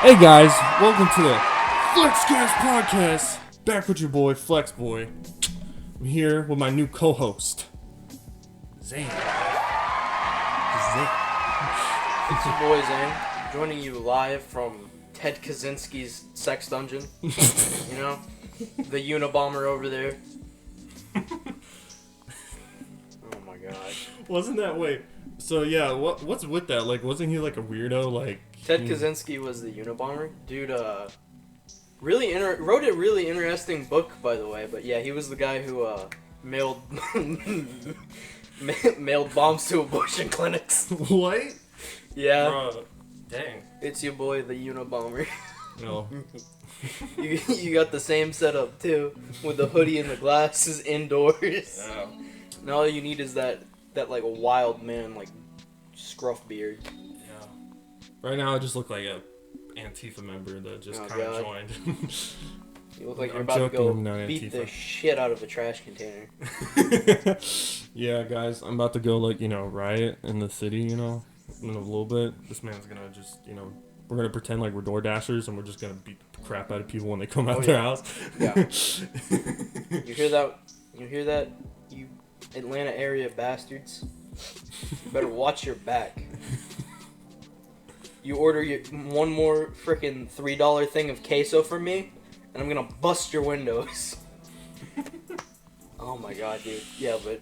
Hey guys, welcome to the FLEXCAST Podcast. Back with your boy, FlexBoy. I'm here with my new co-host, Zane. It's your boy Zane, joining you live from Ted Kaczynski's sex dungeon. You know, the Unabomber over there. Oh my god. Wasn't that way? So yeah, what's with that? Like, wasn't he like a weirdo? Like Ted Kaczynski was the Unabomber, dude. Wrote a really interesting book, by the way. But yeah, he was the guy who mailed mailed bombs to abortion clinics. What? Yeah. Bruh. Dang. It's your boy, the Unabomber. No. You got the same setup too, with the hoodie and the glasses indoors. Yeah. And all you need is that like a wild man like scruff beard. Yeah. Right now, I just look like a Antifa member that just kind of joined. You look like you're I'm about joking, to I'm go not beat Antifa. the shit out of a trash container. Yeah, guys, I'm about to go riot in the city. In a little bit. This man's gonna just we're gonna pretend like we're DoorDashers and we're just gonna beat the crap out of people when they come out their house. Yeah. You hear that? You hear that? You Atlanta area bastards. You better watch your back. You order one more freaking $3 thing of queso from me, and I'm gonna bust your windows. Oh my god, dude. Yeah, but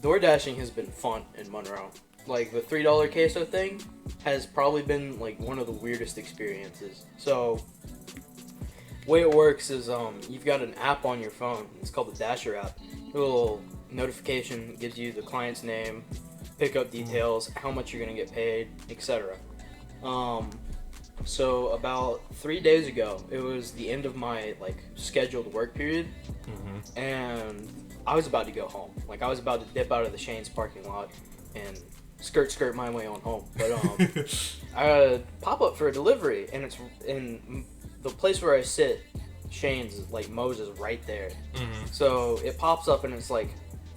DoorDashing has been fun in Monroe. Like, the $3 queso thing has probably been, like, one of the weirdest experiences. So, the way it works is, you've got an app on your phone. It's called the Dasher app. A little notification gives you the client's name, pickup details, how much you're gonna get paid, etc. So, about 3 days ago, it was the end of my, scheduled work period, and I was about to go home. Like, I was about to dip out of the Shane's parking lot and skirt my way on home. But I pop up for a delivery, and it's in the place where I sit. Shane's Moe's is right there. So it pops up and it's like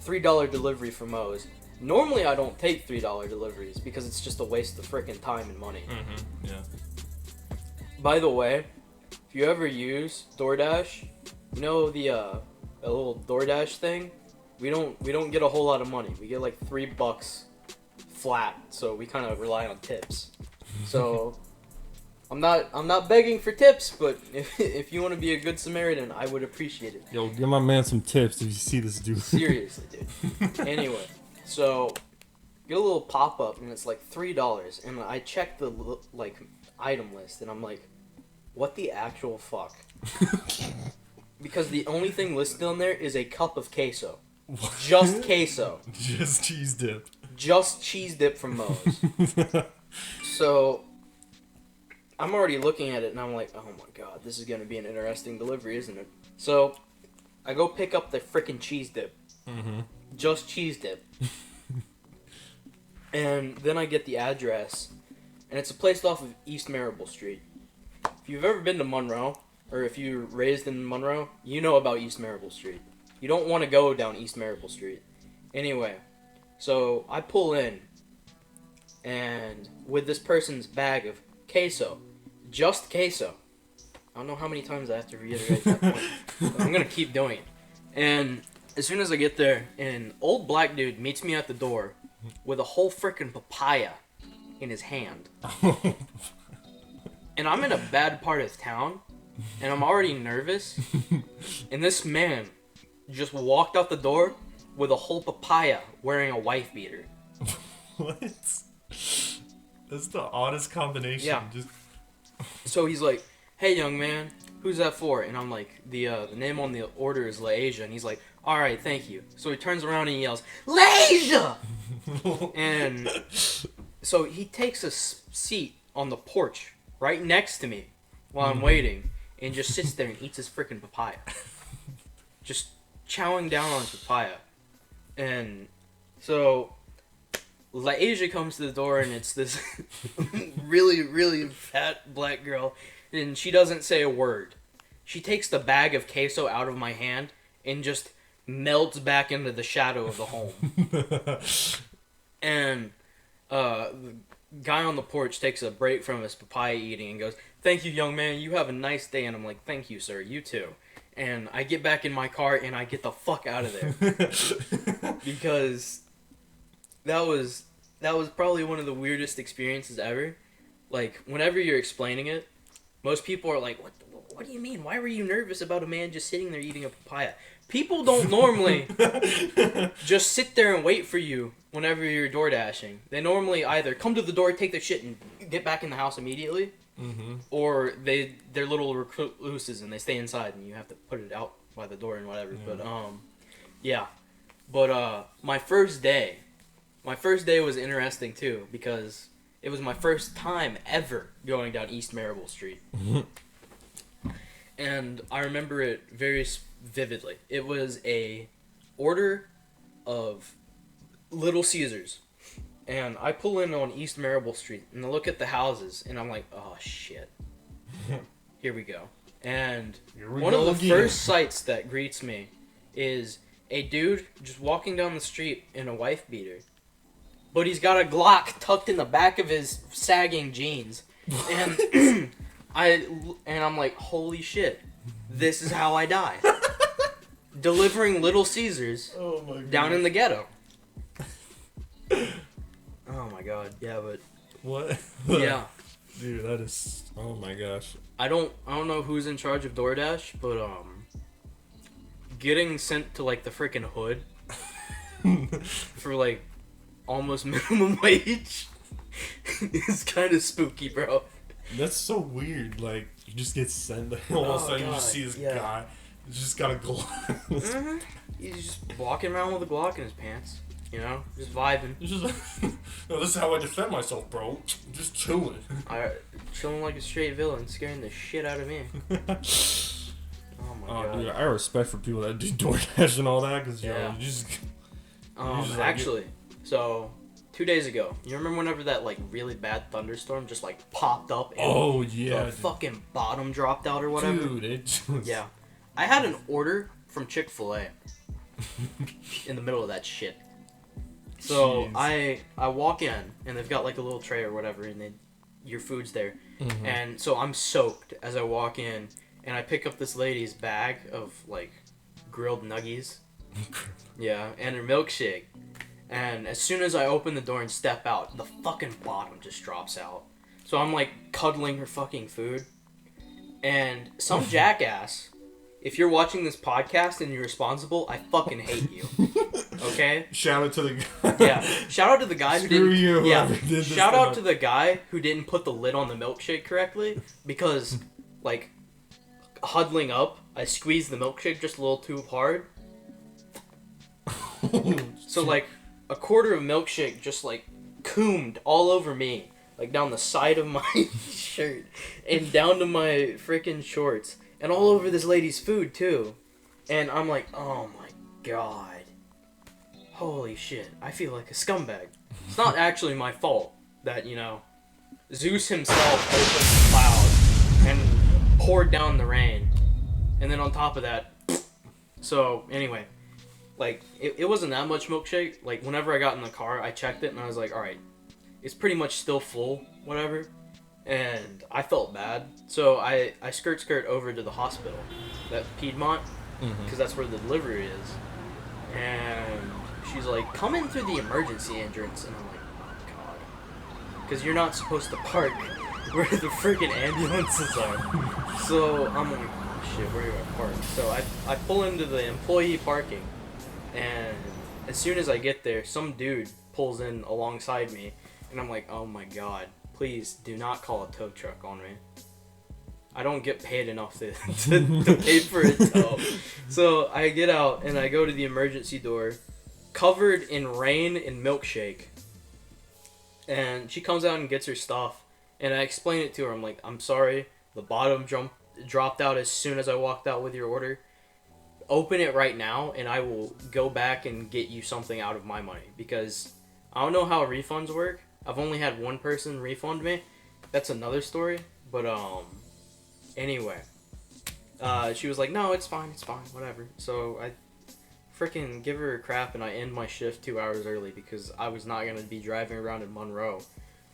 $3 delivery for Moe's. Normally I don't take $3 deliveries because it's just a waste of freaking time and money. Yeah. By the way, if you ever use DoorDash, you know the a little DoorDash thing. We don't get a whole lot of money. We get like $3 flat, so we kind of rely on tips. So I'm not begging for tips, but if you want to be a good Samaritan, I would appreciate it. Yo, give my man some tips if you see this dude. Seriously, dude. Anyway, so get a little pop up and it's like $3, and I check the item list and I'm like, what the actual fuck? Because the only thing listed on there is a cup of queso. What? Just queso. Just cheese dip. Just cheese dip from Moe's. So I'm already looking at it and I'm like, oh my god, this is going to be an interesting delivery, isn't it? So I go pick up the frickin' cheese dip. Just cheese dip. And then I get the address, and it's placed off of East Marable Street. If you've ever been to Monroe, or if you're raised in Monroe, you know about East Marable Street. You don't want to go down East Marable Street. Anyway, so I pull in, and with this person's bag of queso, just queso. I don't know how many times I have to reiterate that point, but I'm going to keep doing it. And as soon as I get there, an old black dude meets me at the door with a whole frickin' papaya in his hand. And I'm in a bad part of town, and I'm already nervous, and this man just walked out the door with a whole papaya wearing a wife beater. What? That's the oddest combination. Yeah. So he's like, hey, young man, who's that for? And I'm like, the name on the order is LaAsia. And he's like, all right, thank you. So he turns around and he yells, LaAsia! And so he takes a seat on the porch right next to me while I'm waiting and just sits there and eats his freaking papaya. Just chowing down on his papaya. And so LaAsia comes to the door and it's this really, really fat black girl, and she doesn't say a word. She takes the bag of queso out of my hand and just melts back into the shadow of the home. And The guy on the porch takes a break from his papaya eating and goes, "Thank you, young man. You have a nice day." And I'm like, "Thank you, sir. You too." And I get back in my car and I get the fuck out of there because that was probably one of the weirdest experiences ever. Like, whenever you're explaining it, most people are like, what do you mean? Why were you nervous about a man just sitting there eating a papaya? People don't normally just sit there and wait for you whenever you're door dashing. They normally either come to the door, take their shit, and get back in the house immediately, or they're little recluses and they stay inside and you have to put it out by the door and whatever. Yeah. But yeah. But my first day was interesting too because it was my first time ever going down East Marable Street. And I remember it very vividly. It was a order of Little Caesars. And I pull in on East Marable Street and I look at the houses and I'm like, oh shit. Here we go. And one of the first sights that greets me is a dude just walking down the street in a wife beater. But he's got a Glock tucked in the back of his sagging jeans. And I'm like, holy shit, this is how I die. Delivering Little Caesars down in the ghetto. Oh my god, yeah, but... What? Yeah. Dude, that is... Oh my gosh. I don't know who's in charge of DoorDash, but, getting sent to, like, the freaking hood for, like, almost minimum wage is kind of spooky, bro. That's so weird. Like, you just get sent. All of a sudden, you just see this guy. He's just got a Glock. He's just walking around with a Glock in his pants. You know, just vibing. No, this is how I defend myself, bro. Just chilling. Chilling like a straight villain, scaring the shit out of me. Oh my god. Dude, I have respect for people that do DoorDash and all that, because you just. Actually, so 2 days ago, you remember whenever that like really bad thunderstorm just like popped up? And the fucking bottom dropped out or whatever. Dude, it just... Yeah, I had an order from Chick-fil-A in the middle of that shit. So I walk in and they've got like a little tray or whatever, and your food's there, and so I'm soaked as I walk in, and I pick up this lady's bag of like grilled nuggies, and her milkshake. And as soon as I open the door and step out, the fucking bottom just drops out. So I'm like cuddling her fucking food. And some jackass, if you're watching this podcast and you're responsible, I fucking hate you. Okay? Shout out to the guy. Yeah. Shout out to the guy who didn't. You, yeah. Shout out to the guy who didn't put the lid on the milkshake correctly, because like huddling up, I squeezed the milkshake just a little too hard. So like a quarter of milkshake just like coomed all over me, like down the side of my shirt and down to my freaking shorts and all over this lady's food too. And I'm like, oh my god, holy shit, I feel like a scumbag. It's not actually my fault that, you know, Zeus himself opened the clouds and poured down the rain, and then on top of that, so anyway, like, it wasn't that much milkshake. Like, whenever I got in the car, I checked it, and I was like, alright, it's pretty much still full, whatever. And I felt bad. So I skirt over to the hospital, that Piedmont, because that's where the delivery is. And she's like, come in through the emergency entrance. And I'm like, oh, God. Because you're not supposed to park where the freaking ambulances are. So I'm like, oh, shit, where do I park? So I pull into the employee parking. And as soon as I get there, some dude pulls in alongside me, and I'm like, oh my god, please do not call a tow truck on me. I don't get paid enough to pay for a tow. So I get out, and I go to the emergency door, covered in rain and milkshake. And she comes out and gets her stuff, and I explain it to her. I'm like, I'm sorry, the bottom dropped out as soon as I walked out with your order. Open it right now, and I will go back and get you something out of my money, because I don't know how refunds work. I've only had one person refund me. That's another story. But anyway, she was like, no, it's fine, whatever. So I freaking give her a crap, and I end my shift 2 hours early because I was not gonna be driving around in Monroe,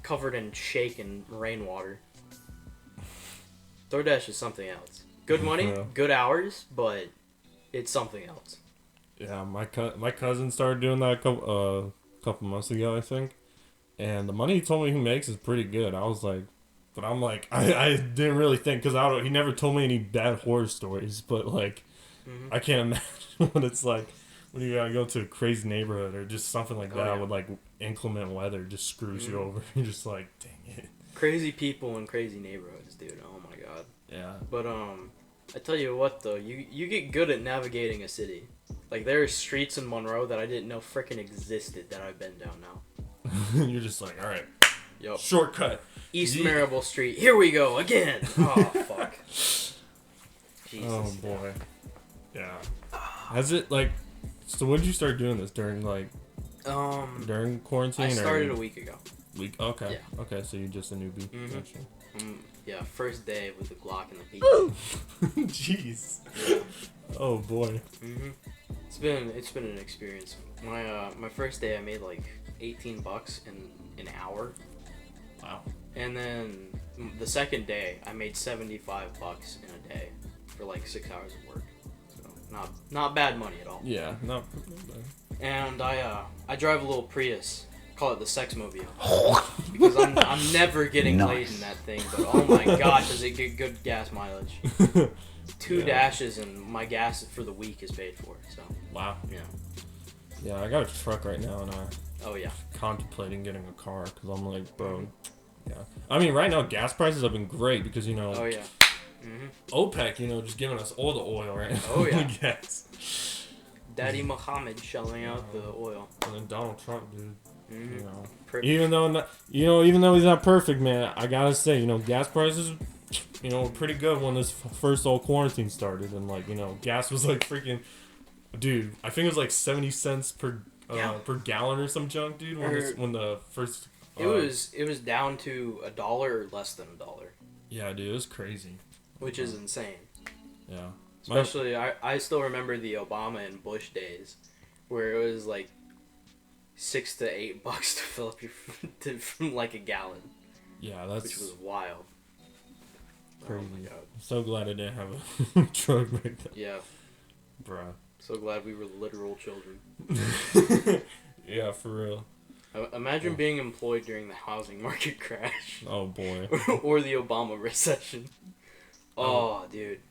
covered in shake and rainwater. DoorDash is something else. Good money, good hours, but it's something else. Yeah, my cousin started doing that a couple months ago, I think, and the money he told me he makes is pretty good. I was like, but I'm like, I didn't really think, because he never told me any bad horror stories, but like, I can't imagine what it's like when you gotta go to a crazy neighborhood or just something like that with like inclement weather just screws you over. You're just like, dang it. Crazy people in crazy neighborhoods, dude. Oh my god. Yeah. But I tell you what though, you get good at navigating a city. Like, there are streets in Monroe that I didn't know frickin' existed that I've been down now. You're just like, alright. Yep. Shortcut. East Marable Street. Here we go again. Oh, fuck. Jesus. Oh, boy. Yeah. Has it, like... So when did you start doing this? During, like... during quarantine? I started a week ago. Okay. Yeah. Okay, so you're just a newbie. Gotcha. Yeah, first day with the Glock and the heat. Jeez. Oh, boy. It's been an experience. My first day I made like $18 in an hour. Wow. And then the second day I made $75 in a day for like 6 hours of work. So not bad money at all. Yeah, not bad. And I drive a little Prius. Call it the Sexmobile. Because I'm never getting laid in that thing, but oh my god, does it get good gas mileage. 2 dashes and my gas for the week is paid for, so. Wow. Yeah. Yeah, I got a truck right now, and Oh yeah. contemplating getting a car, because I'm like, bro, yeah. I mean, right now, gas prices have been great, because, you know, Oh yeah. OPEC, you know, just giving us all the oil right now. Oh yeah. Gas. Daddy Muhammad shelling out the oil. And then Donald Trump, dude. You know, Perfect. even though he's not perfect, man, I gotta say, you know, gas prices, you know, were pretty good when this first whole quarantine started, and like, you know, gas was like freaking, dude, I think it was like 70 cents per gallon or some junk, dude. When the first, it was down to $1 or less than $1. Yeah, dude, it was crazy. Which is insane. Yeah. Especially, I still remember the Obama and Bush days, where it was like $6 to $8 to fill up from like a gallon. Yeah, which was wild. Crazy. Oh my god. I'm so glad I didn't have a drug right then. Yeah. Bruh. So glad we were literal children. Yeah, for real. Imagine being employed during the housing market crash. Oh boy. Or the Obama recession. Oh, dude.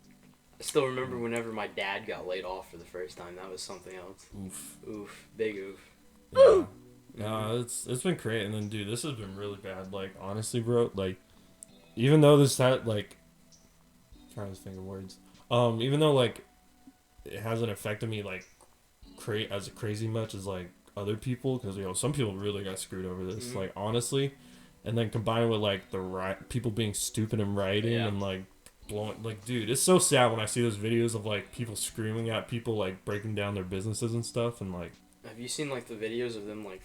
I still remember whenever my dad got laid off for the first time. That was something else. Oof. Oof. Big oof. Yeah. No, it's been great, and then dude, this has been really bad. Like honestly, bro, like even though like trying to think of words. Even though like it hasn't affected me like as crazy much as like other people, because you know some people really got screwed over this. Like honestly, and then combined with like the people being stupid and rioting and like blowing, like dude, it's so sad when I see those videos of like people screaming at people like breaking down their businesses and stuff, and like. Have you seen like the videos of them like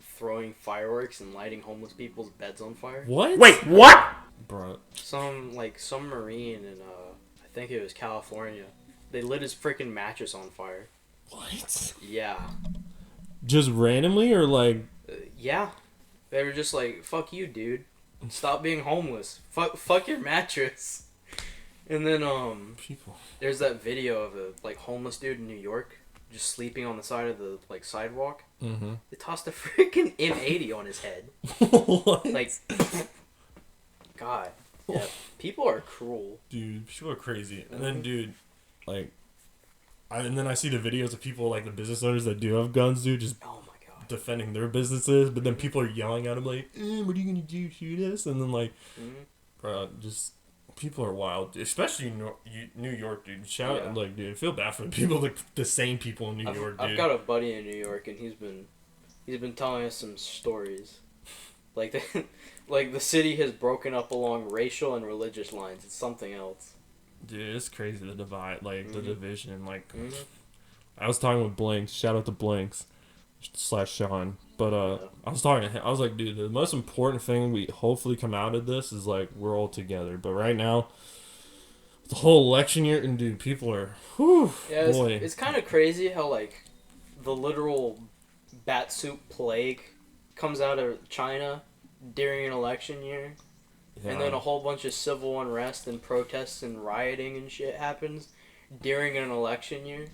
throwing fireworks and lighting homeless people's beds on fire? What? Wait, what? Bro. Some Marine in I think it was California. They lit his freaking mattress on fire. What? Yeah. Just randomly or like? Yeah. They were just like, "Fuck you, dude. Stop being homeless. Fuck your mattress." And then people. There's that video of a like homeless dude in New York just sleeping on the side of the like sidewalk. Mm-hmm. They tossed a freaking M80 on his head. What? Like, God, yeah, people are cruel. Dude, people are crazy. And then, dude, like, and then I see the videos of people like the business owners that do have guns, dude, just oh my god, defending their businesses. But then people are yelling at them like, "What are you gonna do? Shoot us?" And then like, bro, just. People are wild, especially New York, dude. Shout out, like, dude, I feel bad for the people, like the same people in New York, dude. I've got a buddy in New York, and he's been telling us some stories, like the city has broken up along racial and religious lines. It's something else. Dude, it's crazy, the divide, like the division. Like, I was talking with Blanks. Shout out to Blanks / Sean. But I was talking to him. I was like, dude, the most important thing we hopefully come out of this is like we're all together. But right now, the whole election year, and dude, people are, whew, yeah, boy. It's kind of crazy how like the literal bat soup plague comes out of China during an election year, and then a whole bunch of civil unrest and protests and rioting and shit happens during an election year.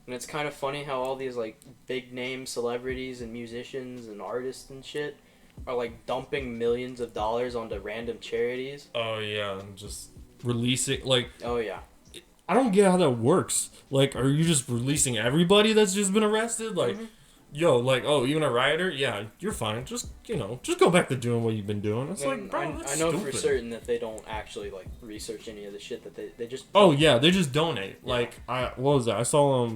And it's kind of funny how all these like big name celebrities and musicians and artists and shit are like dumping millions of dollars onto random charities. Oh yeah, and just releasing like. Oh yeah. I don't get how that works. Like, are you just releasing everybody that's just been arrested? Like, yo, like, oh, even a rioter? Yeah, you're fine. Just, just go back to doing what you've been doing. It's like, bro, that's I know stupid. for certain that they don't actually, like, research any of the shit that they just... Oh, yeah, they just donate. Yeah. Like, what was that? I saw,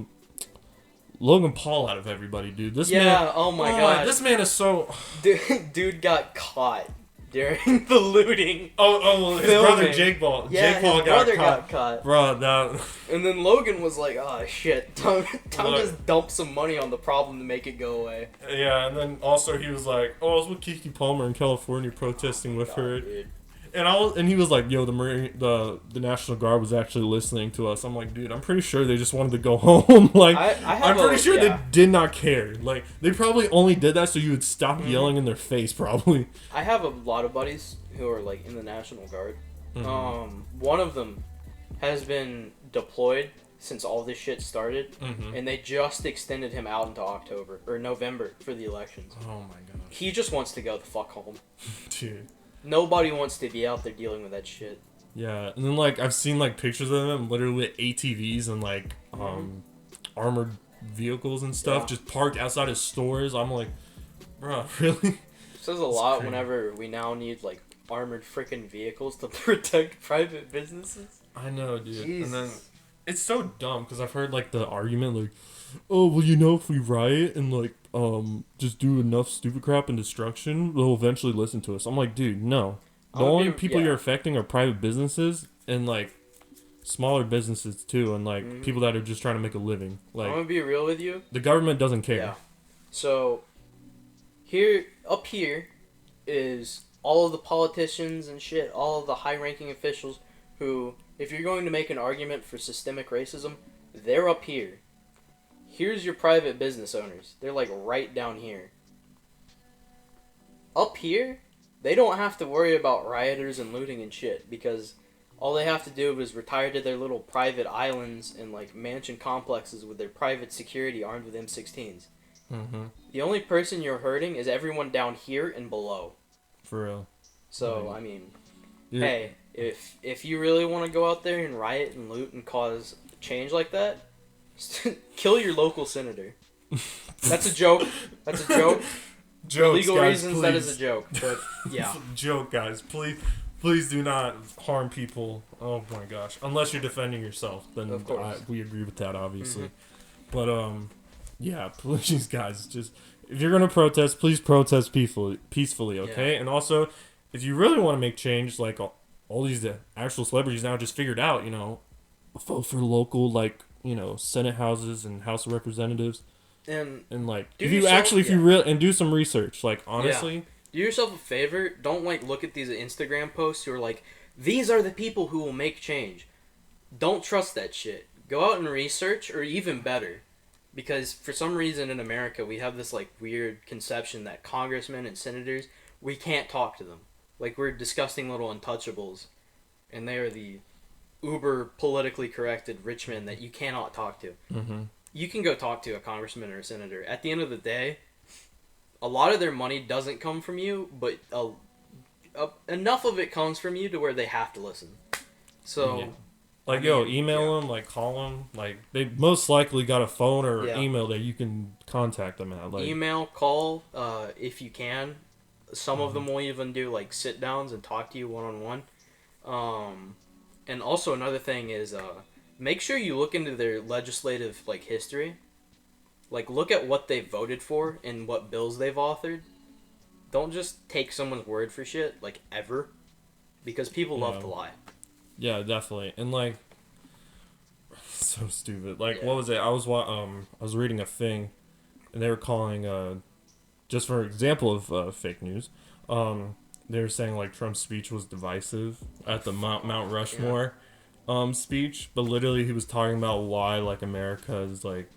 Logan Paul out of everybody, dude. This man... oh my god. This man is so... Dude got caught during the looting. Oh, his brother Jake Paul. Yeah, Jake Paul his brother got caught. Bro, that... And then Logan was like, oh shit, time just dump some money on the problem to make it go away. Yeah, and then also he was like, I was with Keke Palmer in California protesting with her. Dude. And he was like, yo, the National Guard was actually listening to us. I'm like, dude, I'm pretty sure they just wanted to go home. Like, I'm pretty sure they did not care. Like, they probably only did that so you would stop yelling in their face, probably. I have a lot of buddies who are, like, in the National Guard. One of them has been deployed since all this shit started, and they just extended him out into October, or November, for the elections. Oh my god. He just wants to go the fuck home. Dude. Nobody wants to be out there dealing with that shit. Yeah, and then, like, I've seen, like, pictures of them literally with ATVs and, like, armored vehicles and stuff just parked outside of stores. I'm like, bro, really? It says a lot whenever we now need, like, armored freaking vehicles to protect private businesses. I know, dude. Jesus. And then it's so dumb because I've heard, like, the argument, like, oh, well, if we riot and, like, just do enough stupid crap and destruction, they'll eventually listen to us. I'm like, dude, no. The only people you're affecting are private businesses and, like, smaller businesses, too, and, like, people that are just trying to make a living. Like, I'm gonna be real with you. The government doesn't care. Yeah. So, up here is all of the politicians and shit, all of the high-ranking officials who, if you're going to make an argument for systemic racism, they're up here. Here's your private business owners. They're, like, right down here. Up here, they don't have to worry about rioters and looting and shit, because all they have to do is retire to their little private islands and, like, mansion complexes with their private security armed with M16s. The only person you're hurting is everyone down here and below. For real. So, I mean, hey, if you really want to go out there and riot and loot and cause change like that, kill your local senator. That's a joke. That's a joke. For legal reasons, please. That is a joke. But yeah, it's a joke, guys. Please do not harm people. Oh my gosh, unless you're defending yourself, then we agree with that, obviously. But yeah, please, guys, just if you're gonna protest, please protest peacefully, okay? Yeah. And also, if you really want to make change, like all these actual celebrities now just figured out, vote for local, like, Senate houses and House of Representatives, and like if you really and do some research, like, honestly, do yourself a favor. Don't, like, look at these Instagram posts who are like, these are the people who will make change. Don't trust that shit. Go out and research, or even better, because for some reason in America we have this, like, weird conception that congressmen and senators, we can't talk to them. Like, we're disgusting little untouchables, and they are the uber politically corrected rich men that you cannot talk to. You can go talk to a congressman or a senator. At the end of the day, a lot of their money doesn't come from you, but enough of it comes from you to where they have to listen. So, like, email them, like, call them. Like, they most likely got a phone or email that you can contact them at. Like, email, call, if you can. Some of them will even do, like, sit-downs and talk to you one-on-one. And also another thing is, make sure you look into their legislative, like, history. Like, look at what they voted for and what bills they've authored. Don't just take someone's word for shit, like, ever. Because people love to lie. Yeah, definitely. And, like, so stupid. Like, what was it? I was reading a thing, and they were calling, just for example of fake news, they were saying, like, Trump's speech was divisive at the Mount Rushmore speech, but literally he was talking about why, like, America is, like,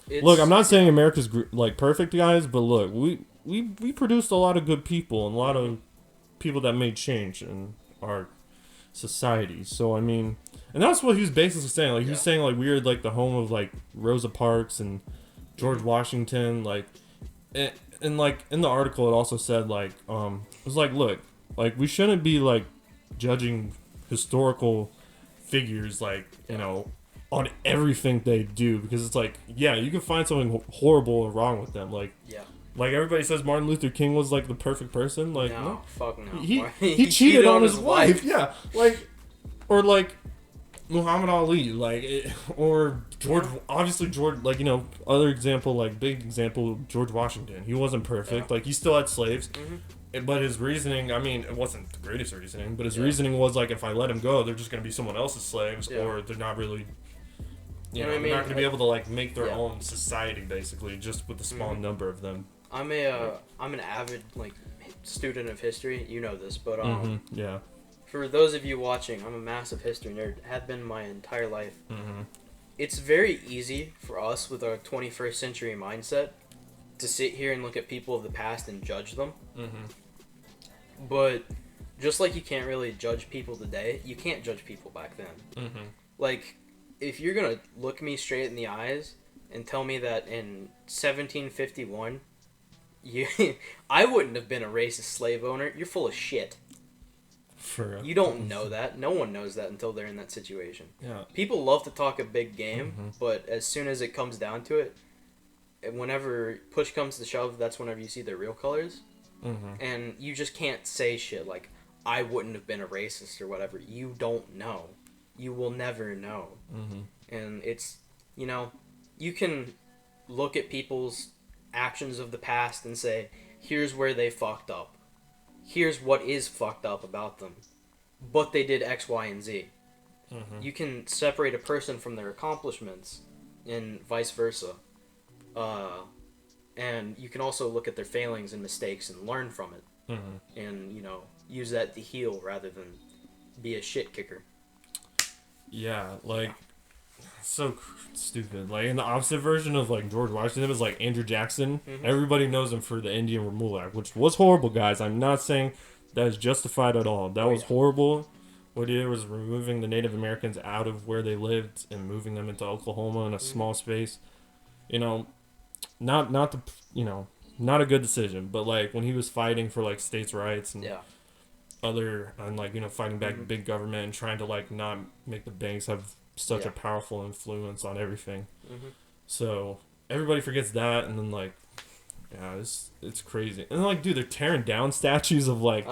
Look, I'm not saying America's like perfect, guys, but look, we produced a lot of good people and a lot of people that made change in our society. So I mean, and that's what he was basically saying. Like he was saying, like we were like the home of like Rosa Parks and George Washington. Like, and like in the article, it also said like it was like, look, like we shouldn't be like judging historical figures like you know on everything they do, because it's like, yeah, you can find something horrible or wrong with them. Like, like everybody says Martin Luther King was like the perfect person. Like, no, fuck no. He cheated on his wife. Yeah, like, or like Muhammad Ali, like, or George. Obviously, George. Like, you know, other example, like big example, George Washington. He wasn't perfect. Like, he still had slaves. But his reasoning, I mean, it wasn't the greatest reasoning, but his reasoning was like, if I let him go, they're just going to be someone else's slaves, or they're not really, you know, they're not going to be able to like make their own society, basically, just with a small number of them. I'm an avid like student of history. You know this, but for those of you watching, I'm a massive history nerd. Have been my entire life. It's very easy for us with our 21st century mindset to sit here and look at people of the past and judge them. But just like you can't really judge people today, you can't judge people back then. Like, if you're gonna look me straight in the eyes and tell me that in 1751 I wouldn't have been a racist slave owner, you're full of shit. You don't know that. No one knows that until they're in that situation. People love to talk a big game, but as soon as it comes down to it, whenever push comes to shove, that's whenever you see their real colors. And you just can't say shit like, I wouldn't have been a racist or whatever. You don't know. You will never know. And it's, you know, you can look at people's actions of the past and say, here's where they fucked up. Here's what is fucked up about them. But they did X, Y, and Z. You can separate a person from their accomplishments and vice versa. And you can also look at their failings and mistakes and learn from it. And, you know, use that to heal rather than be a shit kicker. Yeah, like, so stupid. Like, in the opposite version of, like, George Washington was, like, Andrew Jackson. Everybody knows him for the Indian Removal Act, which was horrible, guys. I'm not saying that is justified at all. That was horrible. What he did was removing the Native Americans out of where they lived and moving them into Oklahoma in a small space. You know, not the, you know, not a good decision. But, like, when he was fighting for, like, states' rights and other, and, like, you know, fighting back big government and trying to, like, not make the banks have such a powerful influence on everything. So everybody forgets that, and then like, yeah, it's crazy. And then, like, dude, they're tearing down statues of like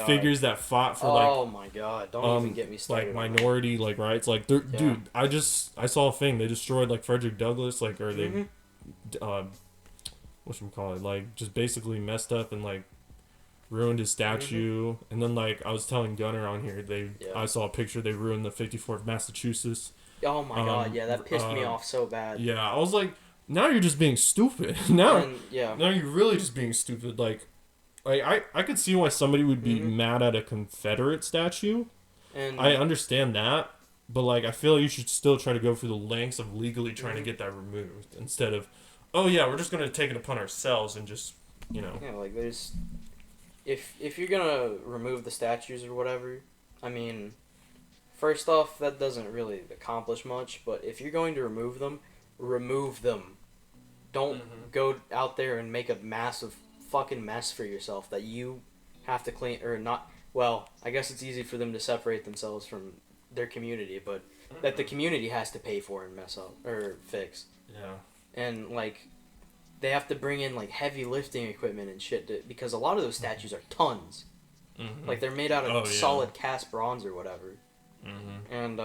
figures that fought for like, oh my god, don't even get me started. Like minority like rights. Like, dude, I saw a thing. They destroyed like Frederick Douglass, like, or they whatchamacallit, like, just basically messed up and like ruined his statue. And then, like, I was telling Gunner on here, I saw a picture, they ruined the 54th Massachusetts. Oh my god, yeah, that pissed me off so bad. Yeah, I was like, now you're just being stupid. now you're really just being stupid. Like I could see why somebody would be mad at a Confederate statue. And I understand that, but like, I feel like you should still try to go through the lengths of legally trying to get that removed, instead of, oh yeah, we're just gonna take it upon ourselves and just, you know. Yeah, like, there's, if you're gonna remove the statues or whatever, I mean, first off, that doesn't really accomplish much, but if you're going to remove them, remove them. Don't go out there and make a massive fucking mess for yourself that you have to clean, or not, well, I guess it's easy for them to separate themselves from their community, but that the community has to pay for and mess up, or fix. Yeah. And, like, they have to bring in, like, heavy lifting equipment and shit because a lot of those statues are tons. Like, they're made out of solid cast bronze or whatever. And,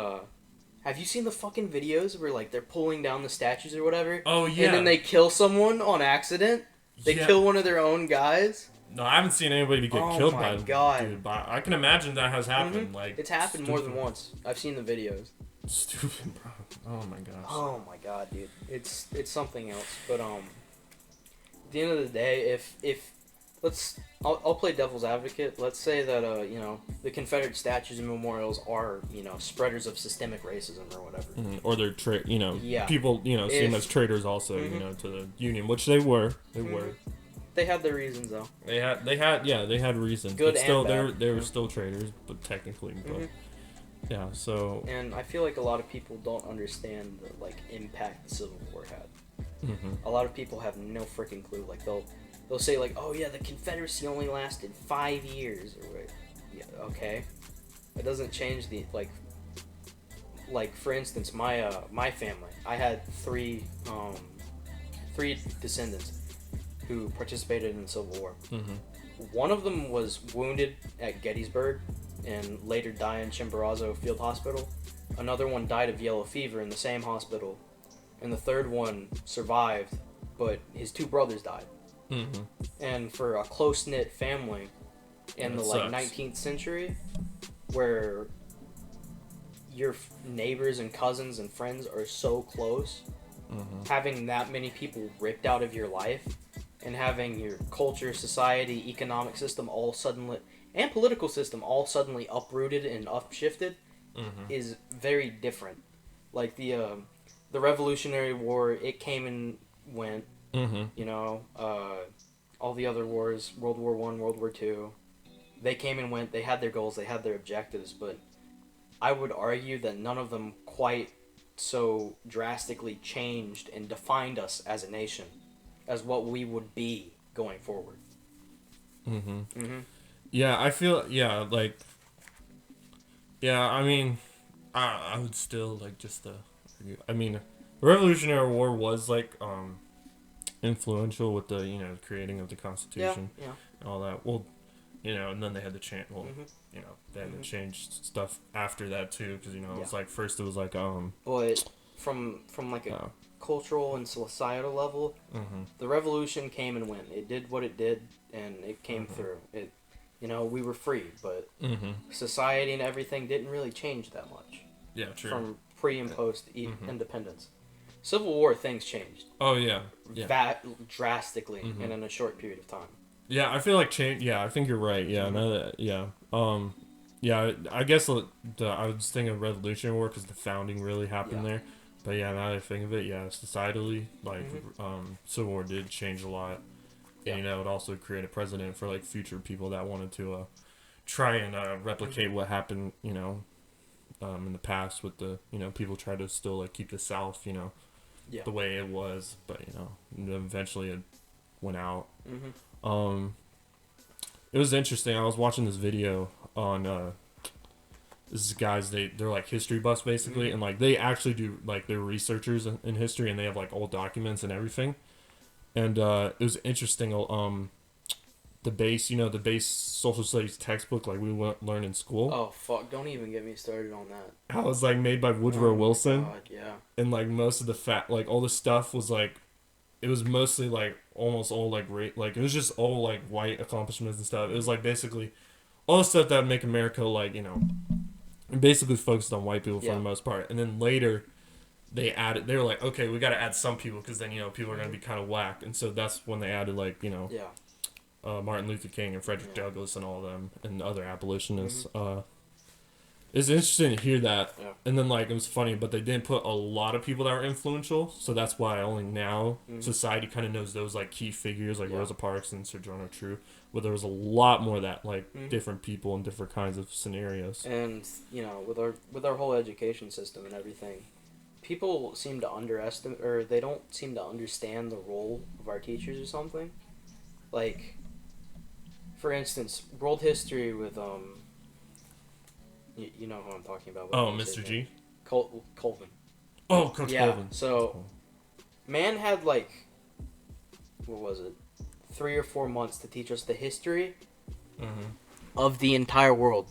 have you seen the fucking videos where, like, they're pulling down the statues or whatever? Oh, yeah. And then they kill someone on accident? They kill one of their own guys? No, I haven't seen anybody get killed by dude, but I can imagine that has happened. Like, it's happened more than once. I've seen the videos. Stupid, bro. Oh my gosh. Oh my god, dude. It's something else. But at the end of the day, if I'll play devil's advocate. Let's say that the Confederate statues and memorials are spreaders of systemic racism or whatever. Or they're Yeah. people see them as traitors also to the Union, which they were. They had their reasons though. They had reasons. Good but still, and bad. they were still traitors, but technically, but yeah. So. And I feel like a lot of people don't understand the impact the Civil War had. A lot of people have no freaking clue. Like they'll say like, oh yeah, the Confederacy only lasted 5 years or what? Yeah, okay. It doesn't change the like for instance, my family. I had three descendants who participated in the Civil War. One of them was wounded at Gettysburg and later died in Chimborazo Field Hospital. Another one died of yellow fever in the same hospital. And the third one survived, but his two brothers died. And for a close-knit family in the 19th century, where your neighbors and cousins and friends are so close, having that many people ripped out of your life, and having your culture, society, economic system all suddenly, and political system all suddenly uprooted and upshifted, is very different. Like the Revolutionary War, it came and went. All the other wars, World War I, World War II, they came and went. They had their goals, they had their objectives, but I would argue that none of them quite so drastically changed and defined us as a nation, as what we would be going forward. Yeah, I feel I mean, I would still the Revolutionary War was influential with the creating of the Constitution and all that. Well, and then they had to change. Well, they had to change stuff after that too, because it's like first it was like But from a cultural and societal level, the revolution came and went. It did what it did, and it came through. It, we were free, but society and everything didn't really change that much. Yeah, true. From pre and post independence. Civil War, things changed. Oh yeah. Drastically and in a short period of time. Yeah, I feel like change. Yeah, I think you're right. Yeah, I guess I was thinking of Revolutionary War because the founding really happened there. But yeah, now that I think of it, societally, Civil War did change a lot. And, it also created a precedent for future people that wanted to try and replicate what happened, in the past with the people try to still keep the South, the way it was, but eventually it went out. It was interesting. I was watching this video on this guys, they're history buffs basically, and they actually do they're researchers in history, and they have old documents and everything. And it was interesting. The base social studies textbook we learn in school. Oh fuck! Don't even get me started on that. How it was made by Woodrow Wilson. God, yeah. And most of the all the stuff was it was mostly almost all it was just all white accomplishments and stuff. It was basically all the stuff that would make America basically focused on white people for the most part. And then later they were like, okay, we got to add some people because then people are going to be kind of whack. And so that's when they added Martin Luther King and Frederick Douglass and all of them and other abolitionists. It's interesting to hear that. Yeah. And then it was funny, but they didn't put a lot of people that were influential, so that's why only now society kind of knows those key figures Rosa Parks and Sojourner Truth, but there was a lot more of that different people and different kinds of scenarios. And with our whole education system and everything, people seem to underestimate, or they don't seem to understand the role of our teachers or something. For instance, world history with you know who I'm talking about. Oh, Mr. G? Colvin. Oh, Coach Colvin. So, man had what was it? 3 or 4 months to teach us the history of the entire world.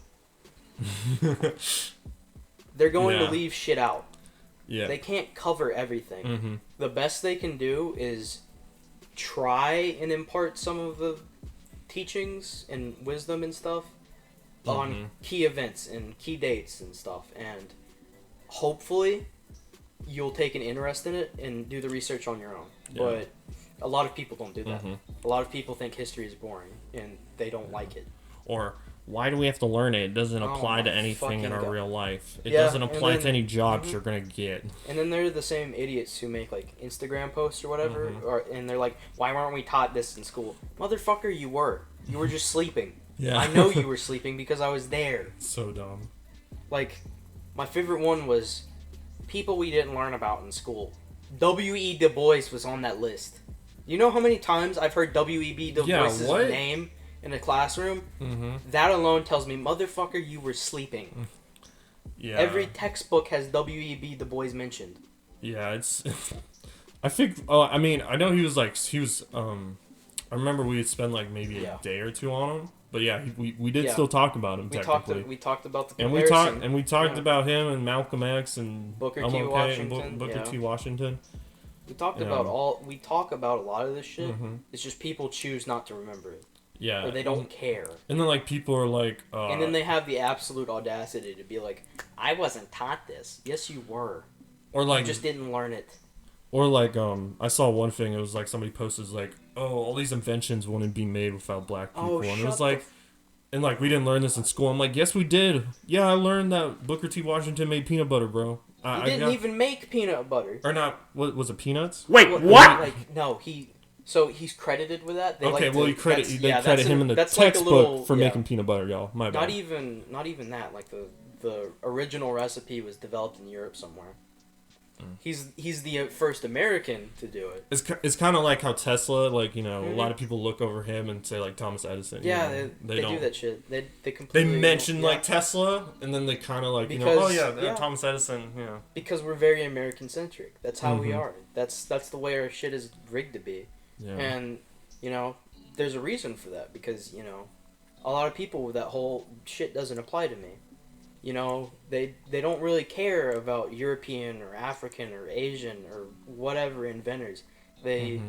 They're going to leave shit out. Yeah. They can't cover everything. The best they can do is try and impart some of the teachings and wisdom and stuff on key events and key dates and stuff, and hopefully you'll take an interest in it and do the research on your own. But a lot of people don't do that. Mm-hmm. A lot of people think history is boring and they don't like it. Or why do we have to learn it? It doesn't apply to anything in our real life. It doesn't apply to any jobs you're gonna get. And then they're the same idiots who make like Instagram posts or whatever, and they're like, "Why weren't we taught this in school?" Motherfucker, you were. You were just sleeping. Yeah. I know you were sleeping because I was there. So dumb. Like, my favorite one was people we didn't learn about in school. W.E. Du Bois was on that list. You know how many times I've heard W.E.B. Du Bois' name in a classroom? That alone tells me, motherfucker, you were sleeping. Yeah. Every textbook has W.E.B. Du Bois mentioned. Yeah, it's... I think... I mean, I know he was... I remember we would spend like maybe a day or two on him. But yeah, we did still talk about him, technically. We talked about the comparison. And we talked about him and Malcolm X and Booker T. Washington. And Booker T. Washington. We talked about we talk about a lot of this shit. It's just people choose not to remember it. Yeah. Or they don't care. And then like people are like and then they have the absolute audacity to be like, I wasn't taught this. Yes you were. Or like you just didn't learn it. Or like I saw one thing, it was like somebody posted like, oh, all these inventions wouldn't be made without black people. And it was like and like we didn't learn this in school. I'm like, yes we did. Yeah, I learned that Booker T. Washington made peanut butter, bro. He didn't even make peanut butter. Or not, what was it, peanuts? Wait, what? Like, no, he's credited with that. They credit him in the textbook for making peanut butter, y'all. My bad. Not even that. Like the original recipe was developed in Europe somewhere. He's the first American to do it. It's kind of like how Tesla, like, you know, a lot of people look over him and say like Thomas Edison. Yeah, you know, they do that shit. They completely. They mention like Tesla, and then they kind of like Thomas Edison. Yeah. Because we're very American centric. That's how we are. That's the way our shit is rigged to be. Yeah. And you know, there's a reason for that because you know, a lot of people that whole shit doesn't apply to me. You know, they don't really care about European or African or Asian or whatever inventors. They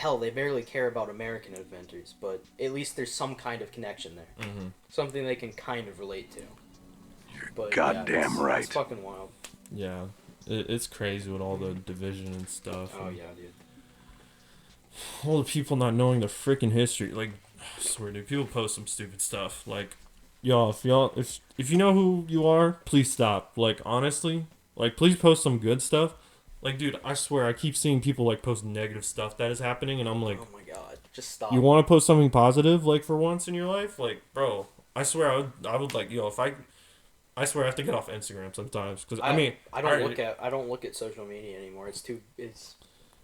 barely care about American inventors, but at least there's some kind of connection there. Something they can kind of relate to. You're goddamn right. It's fucking wild. Yeah. It's crazy with all the division and stuff. Oh, yeah, dude. All the people not knowing the freaking history. Like, I swear, dude, people post some stupid stuff. Like, if you know who you are, please stop. Like, honestly, like, please post some good stuff. Like, dude, I swear, I keep seeing people like post negative stuff that is happening, and I'm like, oh my god, just stop. You want to post something positive, like, for once in your life, like, bro, I swear, I would like, I swear, I have to get off Instagram sometimes because I don't look at social media anymore. It's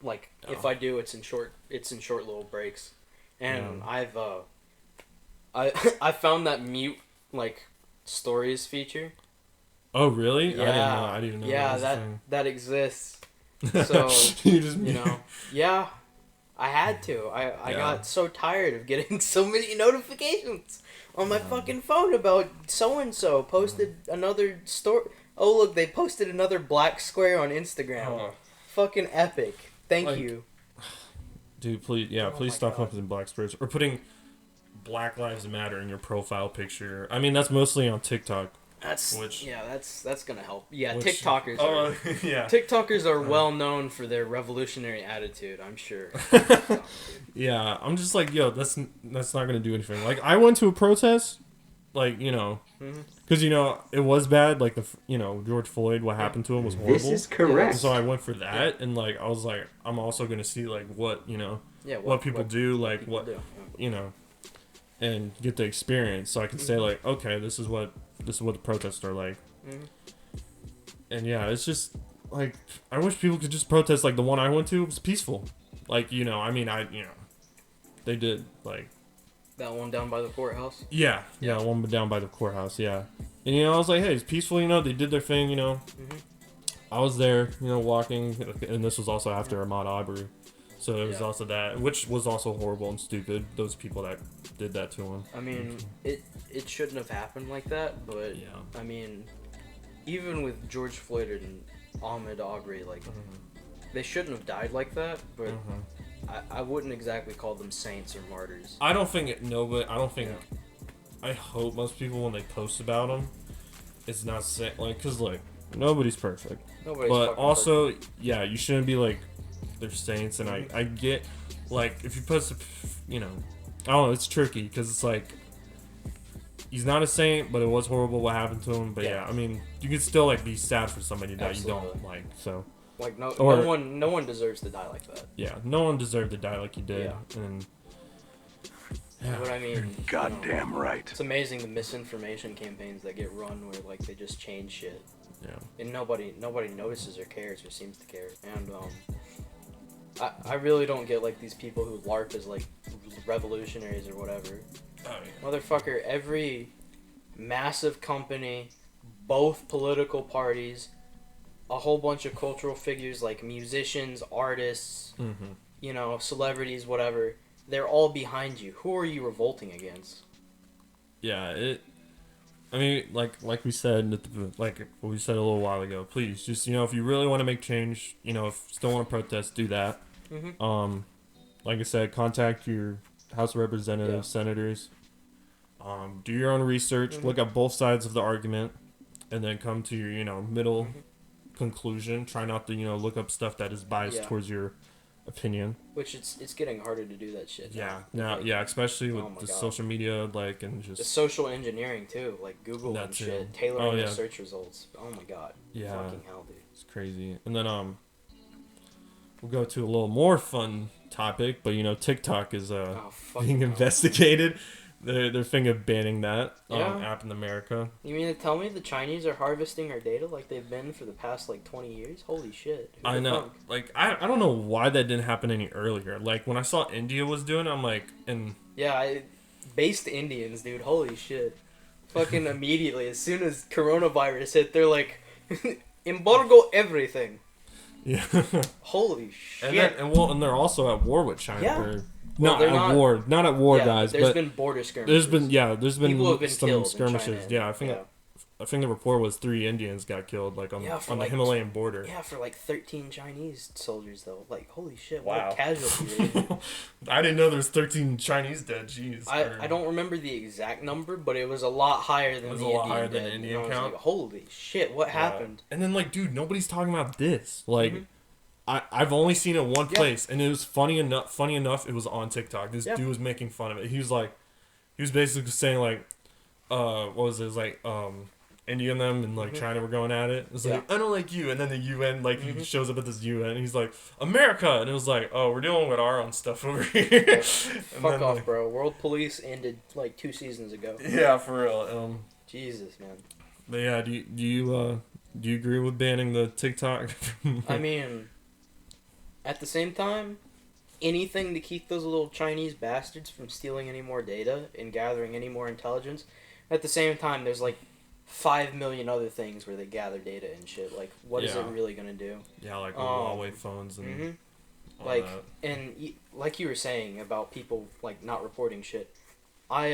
like if I do, it's in short little breaks, and I found that mute like stories feature. Oh really? Yeah. I didn't know. Yeah, that exists. So you know, yeah, I had to. I got so tired of getting so many notifications on my fucking phone about so and so posted another story. Oh look, they posted another black square on Instagram. Fucking epic. Thank you. Dude, please stop posting black squares or putting Black Lives Matter in your profile picture. I mean, that's mostly on TikTok. That's gonna help. Yeah, TikTokers. TikTokers are well known for their revolutionary attitude. I'm sure. Yeah, I'm just like, yo, that's not gonna do anything. Like, I went to a protest, like, you know, because you know it was bad. Like George Floyd, what happened to him was horrible. This is correct. So I went for that, and like I was like, I'm also gonna see like what what people do, like what you know, and get the experience, so I can say like, okay, this is what the protests are like. And yeah, it's just like I wish people could just protest. Like the one I went to was peaceful. Like, you know, I mean, they did like that one down by the courthouse. Yeah, one down by the courthouse. Yeah, and you know, I was like, hey, it's peaceful. You know, they did their thing. You know, I was there. You know, walking, and this was also after Ahmaud Arbery. So it was also that, which was also horrible and stupid. Those people that did that to him. I mean, it shouldn't have happened like that, but I mean, even with George Floyd and Ahmaud Arbery, like they shouldn't have died like that. But I wouldn't exactly call them saints or martyrs. I don't think I hope most people when they post about them, it's not saying like, cause like nobody's perfect. But also, you shouldn't be like. They're saints, and I get like, if you put, you know, I don't know, it's tricky because it's like, he's not a saint, but it was horrible what happened to him. But yeah, I mean, you can still like be sad for somebody that you don't like. So like no one deserves to die like that. Yeah, no one deserved to die like he did. Yeah. And But I mean, Goddamn right. It's amazing the misinformation campaigns that get run where like they just change shit. Yeah. And nobody notices or cares or seems to care. And I really don't get like these people who LARP as like revolutionaries or whatever. Oh, yeah. Motherfucker, every massive company, both political parties, a whole bunch of cultural figures like musicians, artists, you know, celebrities, whatever, they're all behind you. Who are you revolting against? Yeah, I mean, like we said, like what we said a little while ago, please, just, you know, if you really want to make change, you know, if you still want to protest, do that. Like I said, contact your House of Representatives, senators. Do your own research, look at both sides of the argument, and then come to your, you know, middle conclusion. Try not to, you know, look up stuff that is biased towards your opinion. Which it's getting harder to do that shit. Now, especially with the social media, like, and just the social engineering too, like Google and shit, tailoring the search results. Oh my god. Yeah. Fucking hell, dude. It's crazy. And then we'll go to a little more fun topic, but you know, TikTok is being investigated. They're thinking of banning that app in America. You mean to tell me the Chinese are harvesting our data like they've been for the past like 20 years? Holy shit. I know. Like, I don't know why that didn't happen any earlier. Like, when I saw India was doing it, I'm like, based Indians, dude. Holy shit. Fucking immediately, as soon as coronavirus hit, they're like, embargo everything. Yeah. Holy shit. And they're also at war with China. Yeah. Not at war, guys. There's been border skirmishes. There's been been some skirmishes. Yeah, I think the report was 3 Indians got killed, like on the Himalayan border. Yeah, for like 13 Chinese soldiers though. Like, holy shit, what a casualty rate. I didn't know there's 13 Chinese dead. Jeez. I don't remember the exact number, but it was a lot higher than the Indian count. Like, holy shit, what happened? And then like, dude, nobody's talking about this. Like. I've only seen it one place, and it was funny enough. It was on TikTok. This dude was making fun of it. He was basically saying like, what was it? It was like, India and them and like China were going at it. It was like, I don't like you, and then the UN he shows up at this UN, and he's like, America, and it was like, oh, we're dealing with our own stuff over here. Fuck off, bro. World Police ended like 2 seasons ago. Yeah, for real. Jesus, man. But yeah, do you agree with banning the TikTok? I mean. At the same time, anything to keep those little Chinese bastards from stealing any more data and gathering any more intelligence. At the same time, there's like 5 million other things where they gather data and shit. Like, what is it really gonna do? Yeah, like Huawei phones and like that. And like you were saying about people like not reporting shit. I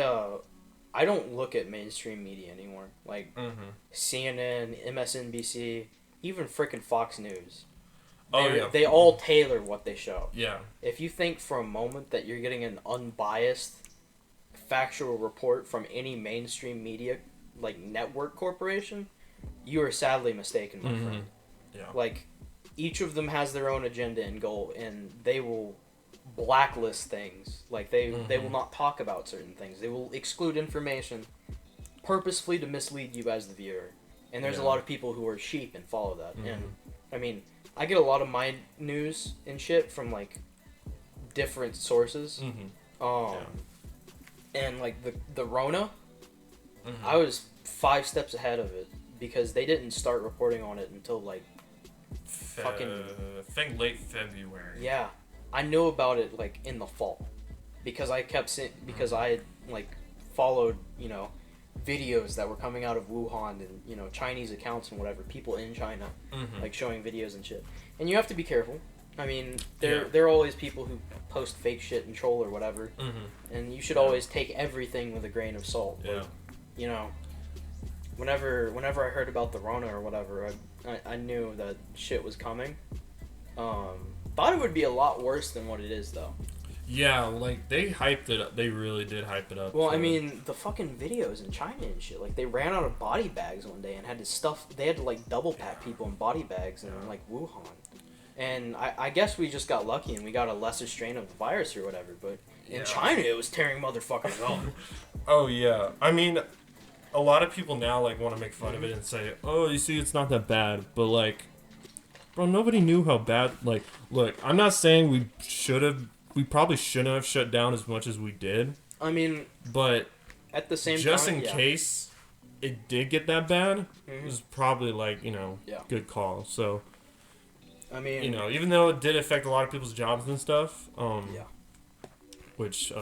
don't look at mainstream media anymore. Like CNN, MSNBC, even frickin' Fox News. They all tailor what they show. Yeah. If you think for a moment that you're getting an unbiased, factual report from any mainstream media, like network corporation, you are sadly mistaken, my friend. Yeah. Like, each of them has their own agenda and goal, and they will blacklist things. Like, they will not talk about certain things. They will exclude information purposefully to mislead you as the viewer. And there's a lot of people who are sheep and follow that. And, I mean... I get a lot of my news and shit from like different sources. And like the Rona, I was 5 steps ahead of it because they didn't start reporting on it until like I think late February. Yeah, I knew about it like in the fall because I kept seeing I like followed, you know, videos that were coming out of Wuhan and, you know, Chinese accounts and whatever, people in China like showing videos and shit. And you have to be careful. I mean, there are always people who post fake shit and troll or whatever. And you should always take everything with a grain of salt. Yeah. But, you know, whenever I heard about the Rona or whatever, I knew that shit was coming. Thought it would be a lot worse than what it is though. Yeah, like, they hyped it up. They really did hype it up. Well, I mean, the fucking videos in China and shit. Like, they ran out of body bags one day and had to like, double pack people in body bags in, like, Wuhan. And I guess we just got lucky and we got a lesser strain of the virus or whatever. But in China, it was tearing motherfuckers up. Oh yeah, I mean, a lot of people now like want to make fun of it and say, "Oh, you see, it's not that bad." But like, bro, nobody knew how bad. Like, look, I'm not saying we probably shouldn't have shut down as much as we did. I mean, but at the same just time, in case it did get that bad, it was probably like good call. So, I mean, even though it did affect a lot of people's jobs and stuff, which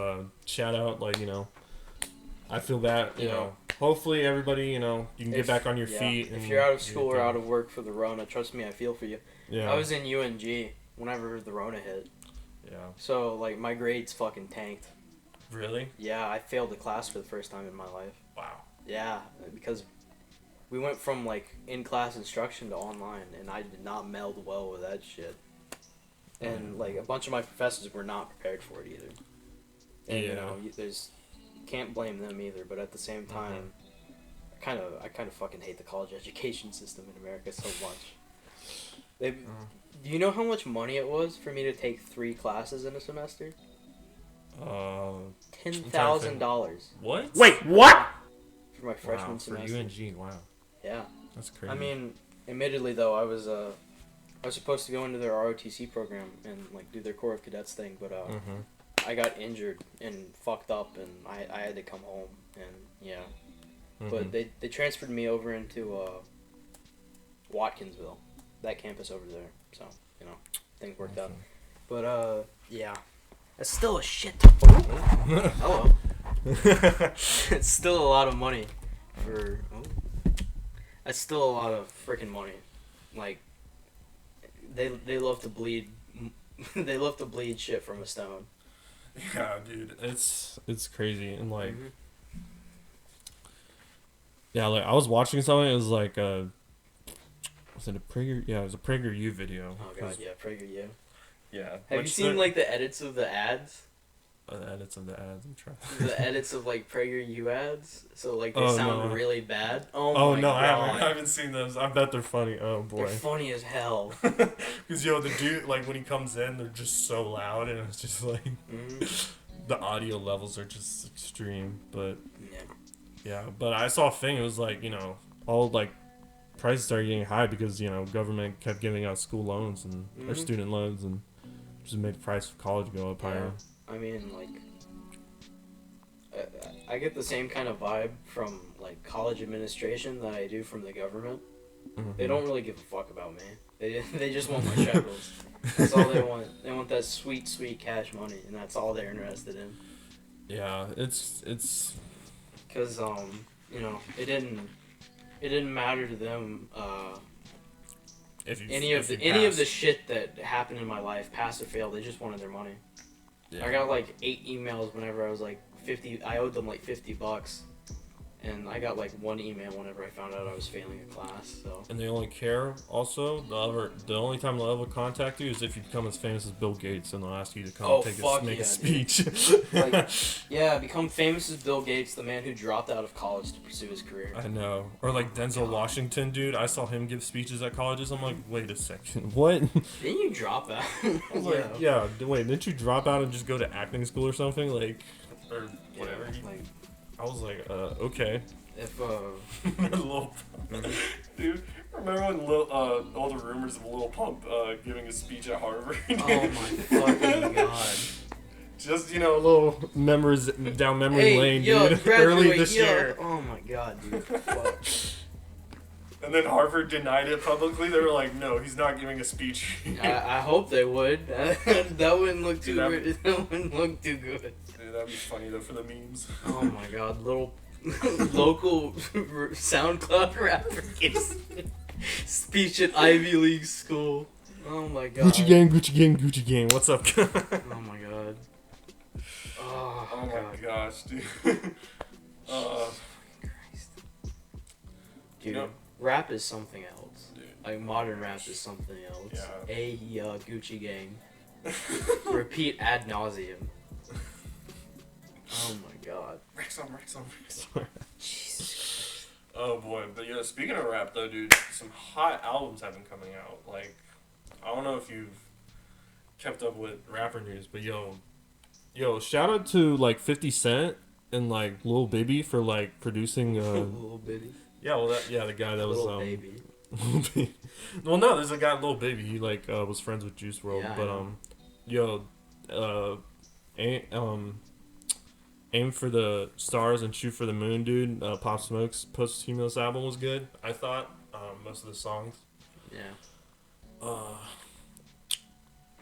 shout out, like I feel that hopefully everybody you can get back on your feet. And if you're out of school or out of work for the Rona, trust me, I feel for you. Yeah. I was in UNG whenever the Rona hit. Yeah. So like my grades fucking tanked. Really? Yeah, I failed a class for the first time in my life. Wow. Yeah, because we went from like in-class instruction to online, and I did not meld well with that shit. And like a bunch of my professors were not prepared for it either. And there's can't blame them either, but at the same time, I kind of fucking hate the college education system in America so much. Do you know how much money it was for me to take 3 classes in a semester? $10,000. What? Wait, what? For my freshman semester. For UNG, wow. Yeah. That's crazy. I mean, admittedly though, I was supposed to go into their ROTC program and like do their Corps of Cadets thing, but I got injured and fucked up, and I had to come home, and but they transferred me over into Watkinsville, that campus over there, so things worked out. But it's still a shit ton. Hello. It's still a lot of money for. That's still a lot of freaking money. Like they love to bleed. They love to bleed shit from a stone. Yeah, dude, it's crazy, and like, yeah, like I was watching something. It was like was it a Prager? Yeah, it was a PragerU video. Oh god, yeah, PragerU. Yeah. Have you seen like the edits of the ads? The edits of the ads. I'm trying. The edits of like PragerU ads, so like they sound really bad. Oh my God. I haven't seen those. I bet they're funny. Oh boy. They're funny as hell. Because the dude, like when he comes in, they're just so loud, and it's just like the audio levels are just extreme. But yeah. But I saw a thing. It was like all like prices started getting high because government kept giving out school loans and or student loans, and just made the price of college go up higher. I mean, like, I get the same kind of vibe from, like, college administration that I do from the government. They don't really give a fuck about me. They just want my shekels. That's all they want. They want that sweet, sweet cash money, and that's all they're interested in. Yeah, it's... Because, it didn't matter to them, any of the shit that happened in my life, pass or fail, they just wanted their money. Yeah. I got like 8 emails whenever I was like 50. I owed them like $50, and I got like 1 email whenever I found out I was failing a class. So. And they only care. Also, the only time they'll ever contact you is if you become as famous as Bill Gates, and they'll ask you to come make a speech. Become famous as Bill Gates, the man who dropped out of college to pursue his career. I know. Or like Denzel Washington, dude. I saw him give speeches at colleges. I'm like, wait a second, what? Didn't you drop out? I was like, wait, didn't you drop out and just go to acting school or something? Like, or whatever. I was like, okay. If dude, remember when all the rumors of Lil Pump giving a speech at Harvard? Oh my fucking god! Just a little memories down memory lane, dude. Early this year. Oh my god, dude. Fuck. And then Harvard denied it publicly. They were like, no, he's not giving a speech. I hope they would. That wouldn't look too good. That wouldn't look too good. Yeah, that'd be funny though for the memes. Oh my god, little local SoundCloud rapper gives speech at Ivy League school. Oh my god. Gucci gang, Gucci gang, Gucci gang. What's up? Oh my god. Oh my gosh, dude. Christ. Dude, rap is something else. Dude. Like modern rap is something else. Yeah. Hey, Gucci gang. Repeat ad nauseum. Oh my god. Rex on. Jesus. Oh boy, but speaking of rap though, dude, some hot albums have been coming out. Like, I don't know if you've kept up with rapper news, but yo, shout out to like 50 Cent and like Lil Baby for like producing. Little bitty. Yeah, well, the guy that was Little baby. Lil Baby. Well, no, there's a guy Lil Baby. He like was friends with Juice WRLD, Yeah, but aim for the stars and shoot for the moon, dude. Pop Smoke's posthumous album was good. I thought most of the songs. Yeah.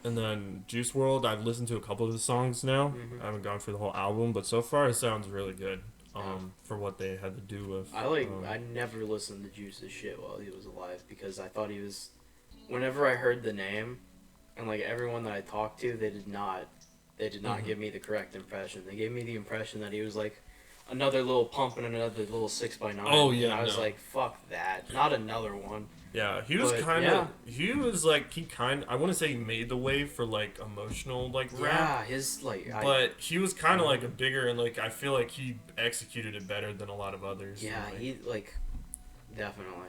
And then Juice WRLD, I've listened to a couple of the songs now. Mm-hmm. I haven't gone through the whole album, but so far it sounds really good. For what they had to do with. I never listened to Juice's shit while he was alive because I thought he was. Whenever I heard the name, and like everyone that I talked to, they did not Mm-hmm. give me the correct impression. They gave me the impression that he was like another little pump and another little 6x9. Oh, yeah, and I was no. like, fuck that, not another one. Yeah, he was But, kind of. yeah. He was like I want to say he made the way for like emotional like rap. Yeah, his like. But he was kind of like a bigger and like I feel like he executed it better than a lot of others. Yeah, like, he like definitely.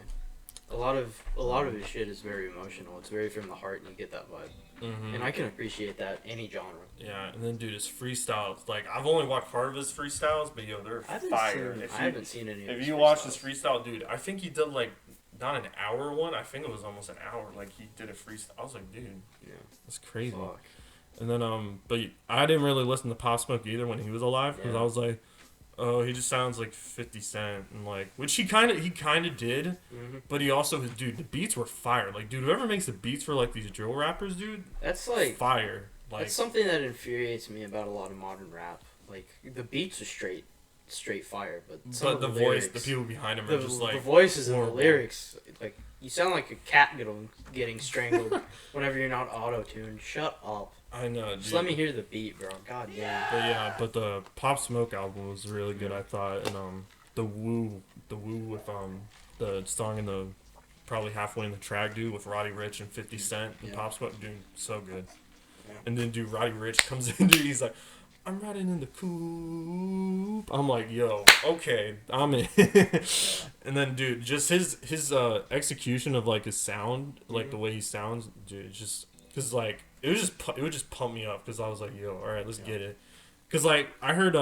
A lot of his shit is very emotional. It's very from the heart, and you get that vibe. Mm-hmm. And I can appreciate that any genre. Yeah, and then dude, his freestyles. Like I've only watched part of his freestyles, but yo, they're fire. I haven't seen any. Of If his you watch freestyles. his freestyle, dude, I think he did like not an hour one. I think it was almost an hour. Like he did a freestyle. I was like, dude, Yeah. that's crazy. Fuck. And then but I didn't really listen to Pop Smoke either when he was alive because Yeah. I was like, oh, he just sounds like 50 Cent and like which he kind of did, Mm-hmm. but he also dude the beats were fire. Like dude, whoever makes the beats for like these drill rappers, dude, That's like fire. Like that's something that infuriates me about a lot of modern rap. Like the beats are straight fire, but some but of the voice, lyrics, the people behind him the, are just like the voices and the horrible. lyrics, like you sound like a cat getting strangled whenever you're not auto-tuned. Shut up. I know, dude. Just let me hear the beat, bro. God damn. But yeah, but the Pop Smoke album was really good, I thought, and the woo with the song in the probably halfway in the track, dude, with Roddy Ricch and 50 Cent and Yeah. Pop Smoke, dude, so good. Yeah. And then dude, Roddy Ricch comes in, dude, he's like, I'm riding in the coupe. I'm like, yo, okay, I'm in. And then dude, just his execution of like his sound, like the way he sounds, dude, just cause like it would just pump me up because I was like, yo, all right, let's get it. Cause like I heard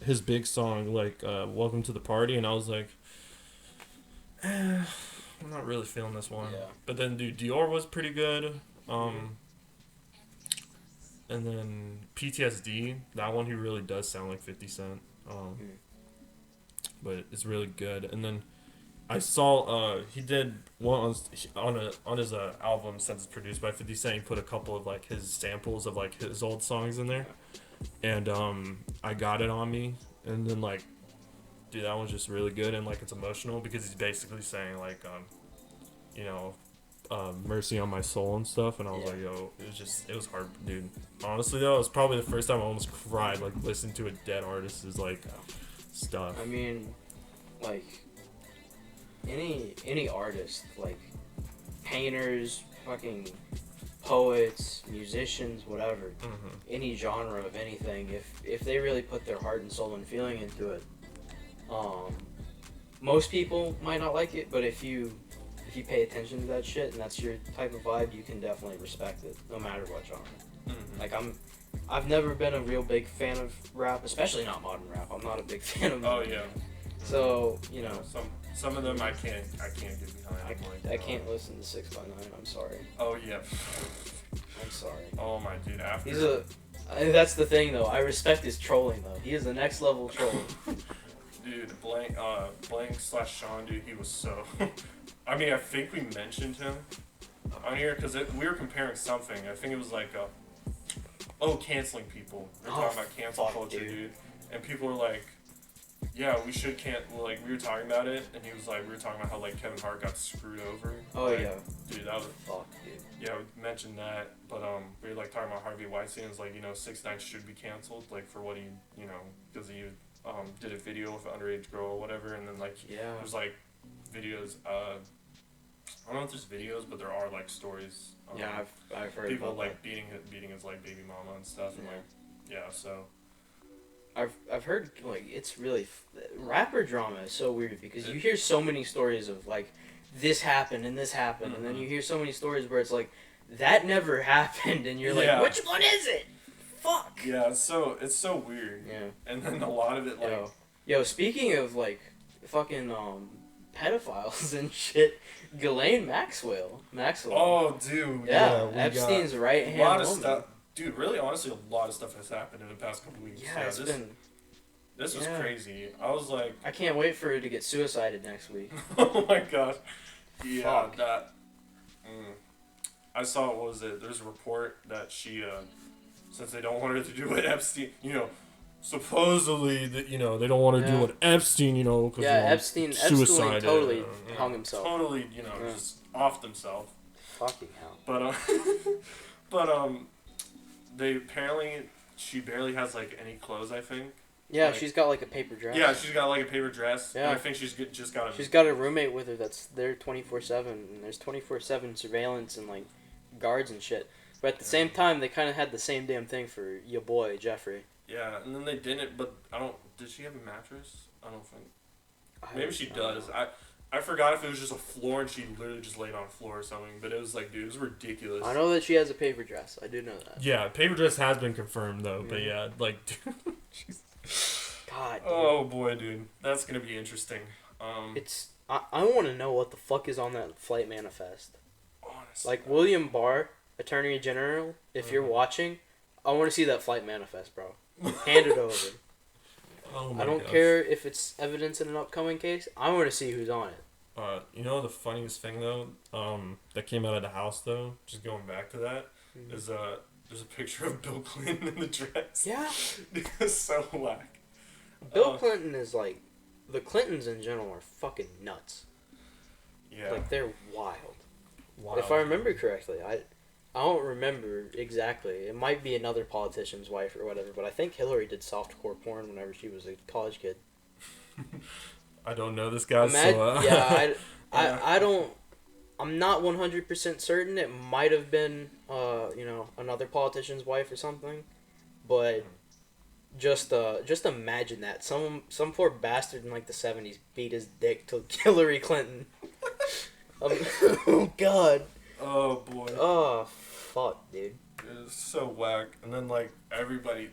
his big song like Welcome to the Party, and I was like, I'm not really feeling this one. Yeah. But then dude, Dior was pretty good. And then PTSD, that one he really does sound like 50 Cent. But it's really good. And then I saw he did one on his album, since it's produced by 50 Cent. He put a couple of like his samples of like his old songs in there, and I got it on me. And then like, dude, that one's just really good, and like it's emotional because he's basically saying like mercy on my soul and stuff. And I was like, yo, it was hard, dude. Honestly though, it was probably the first time I almost cried like listening to a dead artist's like stuff. I mean, like any artist, like painters, fucking poets, musicians, whatever, any genre of anything, if they really put their heart and soul and feeling into it, most people might not like it, but if you pay attention to that shit and that's your type of vibe, you can definitely respect it, no matter what genre. Like I've never been a real big fan of rap, especially not modern rap. I'm not a big fan of. Oh yeah. So you know, some of them I can't get behind. I can't listen to 6x9. I'm sorry. Oh yeah. I'm sorry. Oh my dude. After He's that's the thing though. I respect his trolling though. He is the next level troll. dude, Blank/Sean, dude, he was so. I mean, I think we mentioned him on here because we were comparing something. I think it was like canceling people. We were talking about cancel culture, dude. And people were like, yeah, we should like, we were talking about it, and he was like, we were talking about how, like, Kevin Hart got screwed over. Oh, like, yeah. Dude, that was... Fuck, dude. Yeah, we mentioned that, but, we were, like, talking about Harvey Weinstein. It's like, 6ix9ine should be canceled, like, for what he, because he, did a video with an underage girl or whatever, and then, like, there's, like, videos, I don't know if there's videos, but there are, like, stories. Yeah, I've heard people, about like, beating his, like, baby mama and stuff, and, like, yeah, so... I've heard, like, it's really... rapper drama is so weird because you hear so many stories of, like, this happened and this happened, and then you hear so many stories where it's like, that never happened, and you're like, which one is it? Fuck. Yeah, it's so weird. Yeah. And then a lot of it, like... Yo, speaking of, like, fucking, pedophiles and shit, Ghislaine Maxwell. Oh, dude. Yeah, Epstein's right-hand woman. A lot of stuff. Dude, really, honestly, a lot of stuff has happened in the past couple weeks. Yeah, it's been... This was crazy. I was like... I can't wait for her to get suicided next week. Oh, my gosh. Yeah, Fuck. that... I saw, what was it? There's a report that she, since they don't want her to do what Epstein, supposedly, that they don't want her to do what Epstein, because Epstein totally hung himself. Totally, just off themselves. Fucking hell. But they apparently she barely has like any clothes. I think. Yeah, she's got like a paper dress. Yeah, she's got like a paper dress. Yeah, and I think she's got. She's got a roommate with her that's there 24/7, and there's 24/7 surveillance and like guards and shit. But at the same time, they kind of had the same damn thing for your boy Jeffrey. Yeah, and then they didn't. But I don't. Did she have a mattress? I don't think. Maybe she does. I forgot if it was just a floor and she literally just laid on a floor or something. But it was like, dude, it was ridiculous. I know that she has a paper dress. I do know that. Yeah, paper dress has been confirmed though. But yeah, like, dude, God. Dude. Oh boy, dude, that's gonna be interesting. It's. I want to know what the fuck is on that flight manifest. Honestly. Like William Barr, Attorney General, if you're watching, I want to see that flight manifest, bro. Hand it over. Oh my I don't care if it's evidence in an upcoming case. I want to see who's on it. The funniest thing though, that came out of the house though, just going back to that, is there's a picture of Bill Clinton in the dress. Yeah. It's so whack. Bill Clinton is like, the Clintons in general are fucking nuts. Yeah. Like they're wild. If I remember correctly, I don't remember exactly. It might be another politician's wife or whatever, but I think Hillary did softcore porn whenever she was a college kid. I don't know this guy, I don't... I'm not 100% certain. It might have been, another politician's wife or something. But just imagine that. Some poor bastard in, like, the 70s beat his dick to Hillary Clinton. Oh, God. Oh, boy. Oh, fuck, dude. It's so whack. And then, like, everybody's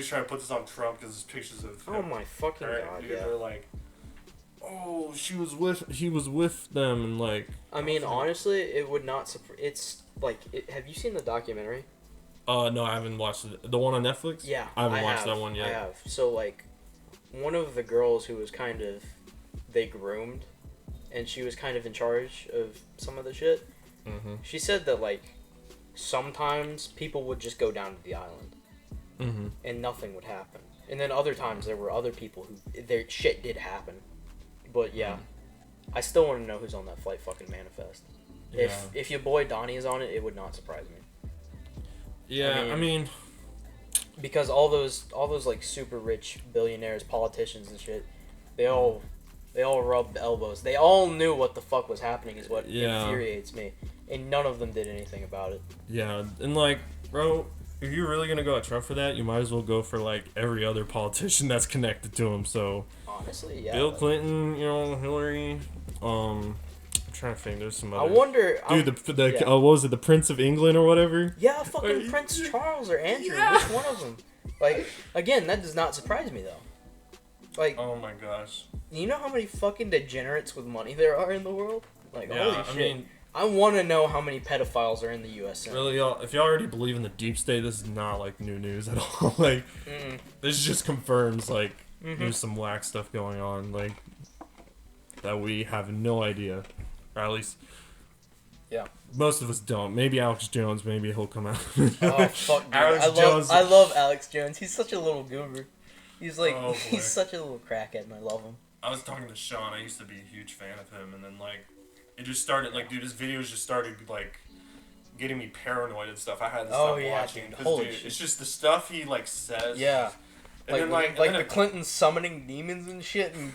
trying to put this on Trump because there's pictures of him. Oh, my fucking God, dude, yeah. They're like, oh, he was with them, and, like... I mean, honestly, it would not... It's, like... have you seen the documentary? No, I haven't watched it. The one on Netflix? Yeah. I haven't watched that one yet. I have. So, like, one of the girls who was kind of... They groomed, and she was kind of in charge of some of the shit. Mm-hmm. She said that, like, sometimes people would just go down to the island. Mm-hmm. And nothing would happen. And then other times there were other people who... Their shit did happen. But, yeah. I still want to know who's on that flight fucking manifest. Yeah. If your boy Donnie is on it, it would not surprise me. Yeah, I mean... Because all those like super rich billionaires, politicians and shit, they all rubbed elbows. They all knew what the fuck was happening is what infuriates me. And none of them did anything about it. Yeah, and like, bro, if you're really gonna go at Trump for that, you might as well go for like every other politician that's connected to him. So honestly, yeah. Bill Clinton, Hillary, I'm trying to think. There's some other. I wonder, dude. What was it? The Prince of England or whatever? Yeah, fucking Prince Charles or Andrew. Yeah. Which one of them? Like, again, that does not surprise me though. Like, oh my gosh. You know how many fucking degenerates with money there are in the world? Like, yeah, holy shit. I want to know how many pedophiles are in the U.S. Senate. Really, y'all, if y'all already believe in the deep state, this is not, like, new news at all. Like, this just confirms, like, there's some whack stuff going on, like, that we have no idea. Or at least, most of us don't. Maybe Alex Jones, maybe he'll come out. Oh, fuck, dude. I love Alex Jones. He's such a little goober. He's like, he's such a little crackhead, and I love him. I was talking to Sean. I used to be a huge fan of him, and then, like, it just started, like, dude, his videos just started, like, getting me paranoid and stuff. I had to stop watching. Dude, holy dude, shit. It's just the stuff he, like, says. Yeah. And like the Clintons summoning demons and shit, and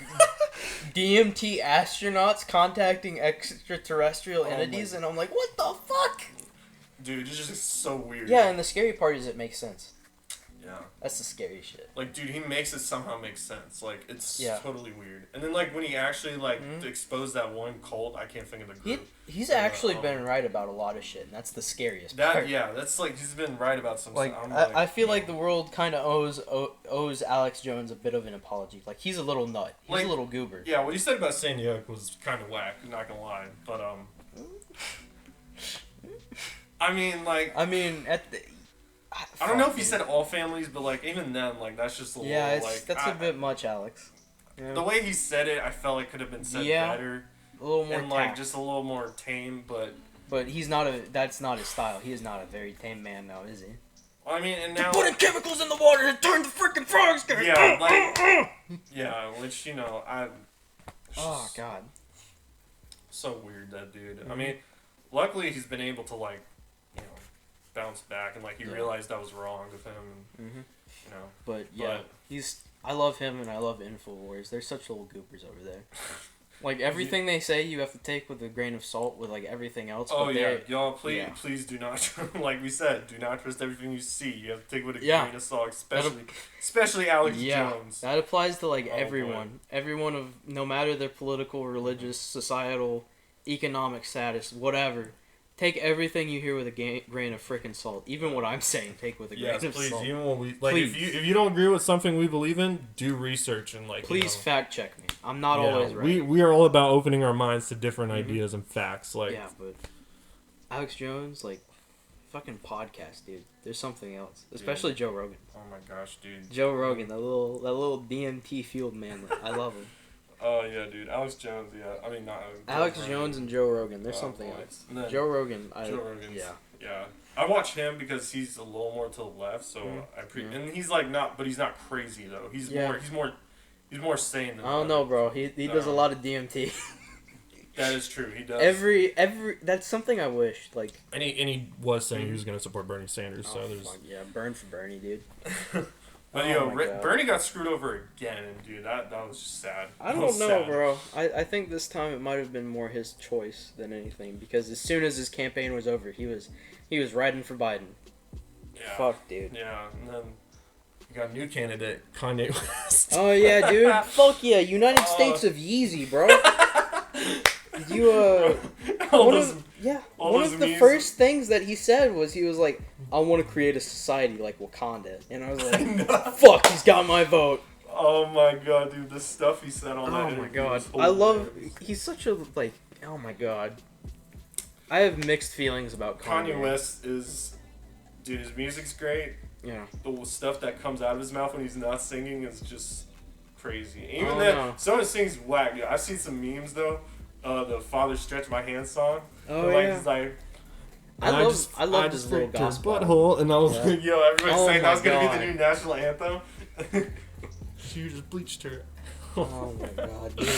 DMT astronauts contacting extraterrestrial entities, and I'm like, what the fuck? Dude, it's just so weird. Yeah, and the scary part is it makes sense. Yeah. That's the scary shit. Like, dude, he makes it somehow make sense. Like, it's totally weird. And then, like, when he actually, like, exposed that one cult, I can't think of the group. He's actually been right about a lot of shit, and that's the scariest part. Yeah, that's, like, he's been right about some like, stuff. I feel like the world kind of owes Alex Jones a bit of an apology. Like, he's a little nut. He's like, a little goober. Yeah, what you said about San Diego was kind of whack, not gonna lie. But, I mean, at the... I don't know if he said all families, but, like, even then, like, that's just a little, that's a bit much, Alex. Yeah. The way he said it, I felt like could have been said better. A little more and, like, just a little more tame, but... But that's not his style. He is not a very tame man, though, is he? I mean, and now... Putting chemicals in the water to turn the freaking frogs, guys! Yeah, like... yeah, which, you know, Oh, God. So weird, that dude. I mean, luckily he's been able to, like, you know, bounce back, and, like, he realized that was wrong with him, and, you know. But, I love him, and I love InfoWars. They're such little goopers over there. Like, everything they say, you have to take with a grain of salt with, like, everything else. Oh, yeah. Y'all, please do not, like we said, do not trust everything you see. You have to take with a grain of salt, especially Alex Jones. That applies to, like, everyone. Boy. Everyone of, no matter their political, religious, societal, economic status, whatever. Take everything you hear with a grain of frickin' salt. Even what I'm saying, take with a grain of salt. Yes, please. Even when we if you don't agree with something we believe in, do research and please fact check me. I'm not always right. We are all about opening our minds to different ideas and facts. Like but Alex Jones, like, fucking podcast, dude. There's something else, especially Joe Rogan. Oh my gosh, dude. Joe Rogan, that little DMT fueled man. I love him. Oh, yeah, dude. Alex Jones, yeah. I mean, not... Alex Jones and Joe Rogan. There's something else. Joe Rogan. Yeah. I watch him because he's a little more to the left, so and he's, like, but he's not crazy, though. He's more sane than... I don't know, bro. He does a lot of DMT. That is true. He does. That's something I wish, like... And he was saying he was going to support Bernie Sanders, so there's... Fuck, yeah, burn for Bernie, dude. But, Bernie got screwed over again, and, dude, that was just sad. I don't know, bro. I think this time it might have been more his choice than anything, because as soon as his campaign was over, he was riding for Biden. Yeah. Fuck, dude. Yeah, and then you got a new candidate, Kanye West. Oh, yeah, dude. Fuck yeah. United States of Yeezy, bro. One of the first things that he said was he was like, I want to create a society like Wakanda. And I was like, fuck, he's got my vote. Oh my god, dude, the stuff he said on that. Oh my god. He's such a, like, oh my god. I have mixed feelings about Kanye West is, dude, his music's great. Yeah. The stuff that comes out of his mouth when he's not singing is just crazy. Even then, some of his things whack. Dude, I've seen some memes, though. The Father Stretch My Hand song. Oh, yeah. He's like... I loved his little gospel. Butthole, and I was like, yo, everybody's saying that was going to be the new national anthem. She just bleached her. Oh my god, dude.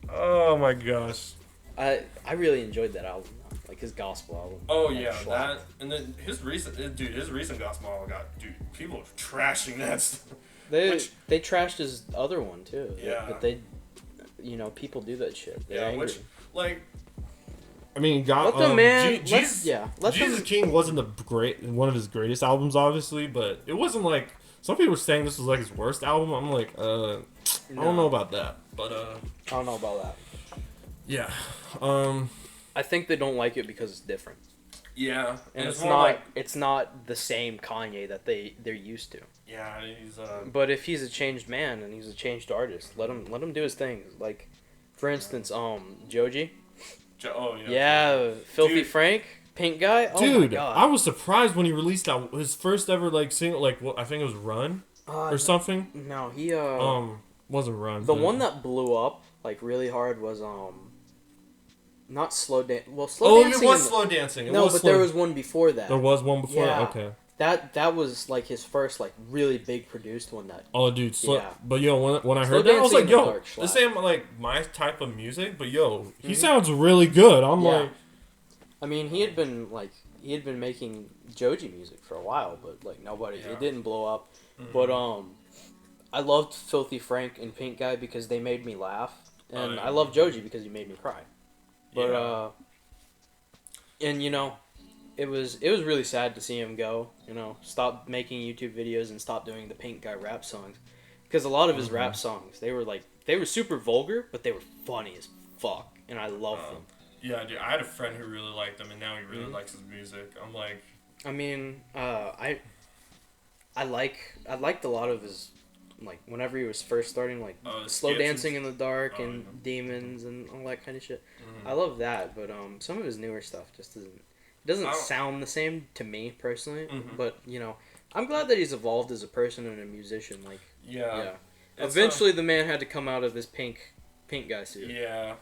Oh my gosh. I really enjoyed that album, like his gospel album. Oh yeah, that, and then his recent gospel album people are trashing that stuff. They trashed his other one too. Yeah. But people do that shit. They're angry. Which, like, I mean, Jesus King wasn't one of his greatest albums, obviously, but it wasn't like some people were saying this was like his worst album. I'm like, I don't know about that, but I don't know about that. Yeah, I think they don't like it because it's different. Yeah, and it's not the same Kanye that they're used to. Yeah, he's But if he's a changed man and he's a changed artist, let him do his thing. Like, for instance, Joji. Yeah, Filthy Frank, Pink Guy. Oh dude, my god. I was surprised when he released his first ever like single, like I think it was Run or something. No, he wasn't Run. The one that blew up like really hard was not Slow Dance. Well, Slow Dancing. It was Slow Dancing. There was one before that. There was one before. Yeah. Okay. That was like his first like really big produced one. Oh, dude, but yo, when I heard that, I was like, yo, this ain't like my type of music, but yo, he sounds really good. I'm like, I mean, he had been making Joji music for a while, but like it didn't blow up. Mm-hmm. But I loved Filthy Frank and Pink Guy because they made me laugh, and I love Joji because he made me cry. But and it was really sad to see him go. You know, stop making YouTube videos and stop doing the Pink Guy rap songs, because a lot of his rap songs they were super vulgar, but they were funny as fuck, and I love them. Yeah, dude, I had a friend who really liked him, and now he really likes his music. I'm like, I mean, I liked a lot of his, like, whenever he was first starting, like, Slow Dancing in the Dark and Demons and all that kind of shit. I love that, but some of his newer stuff just doesn't sound the same to me personally. But you know, I'm glad that he's evolved as a person and a musician. Like, yeah. Eventually, the man had to come out of his pink guy suit. Yeah.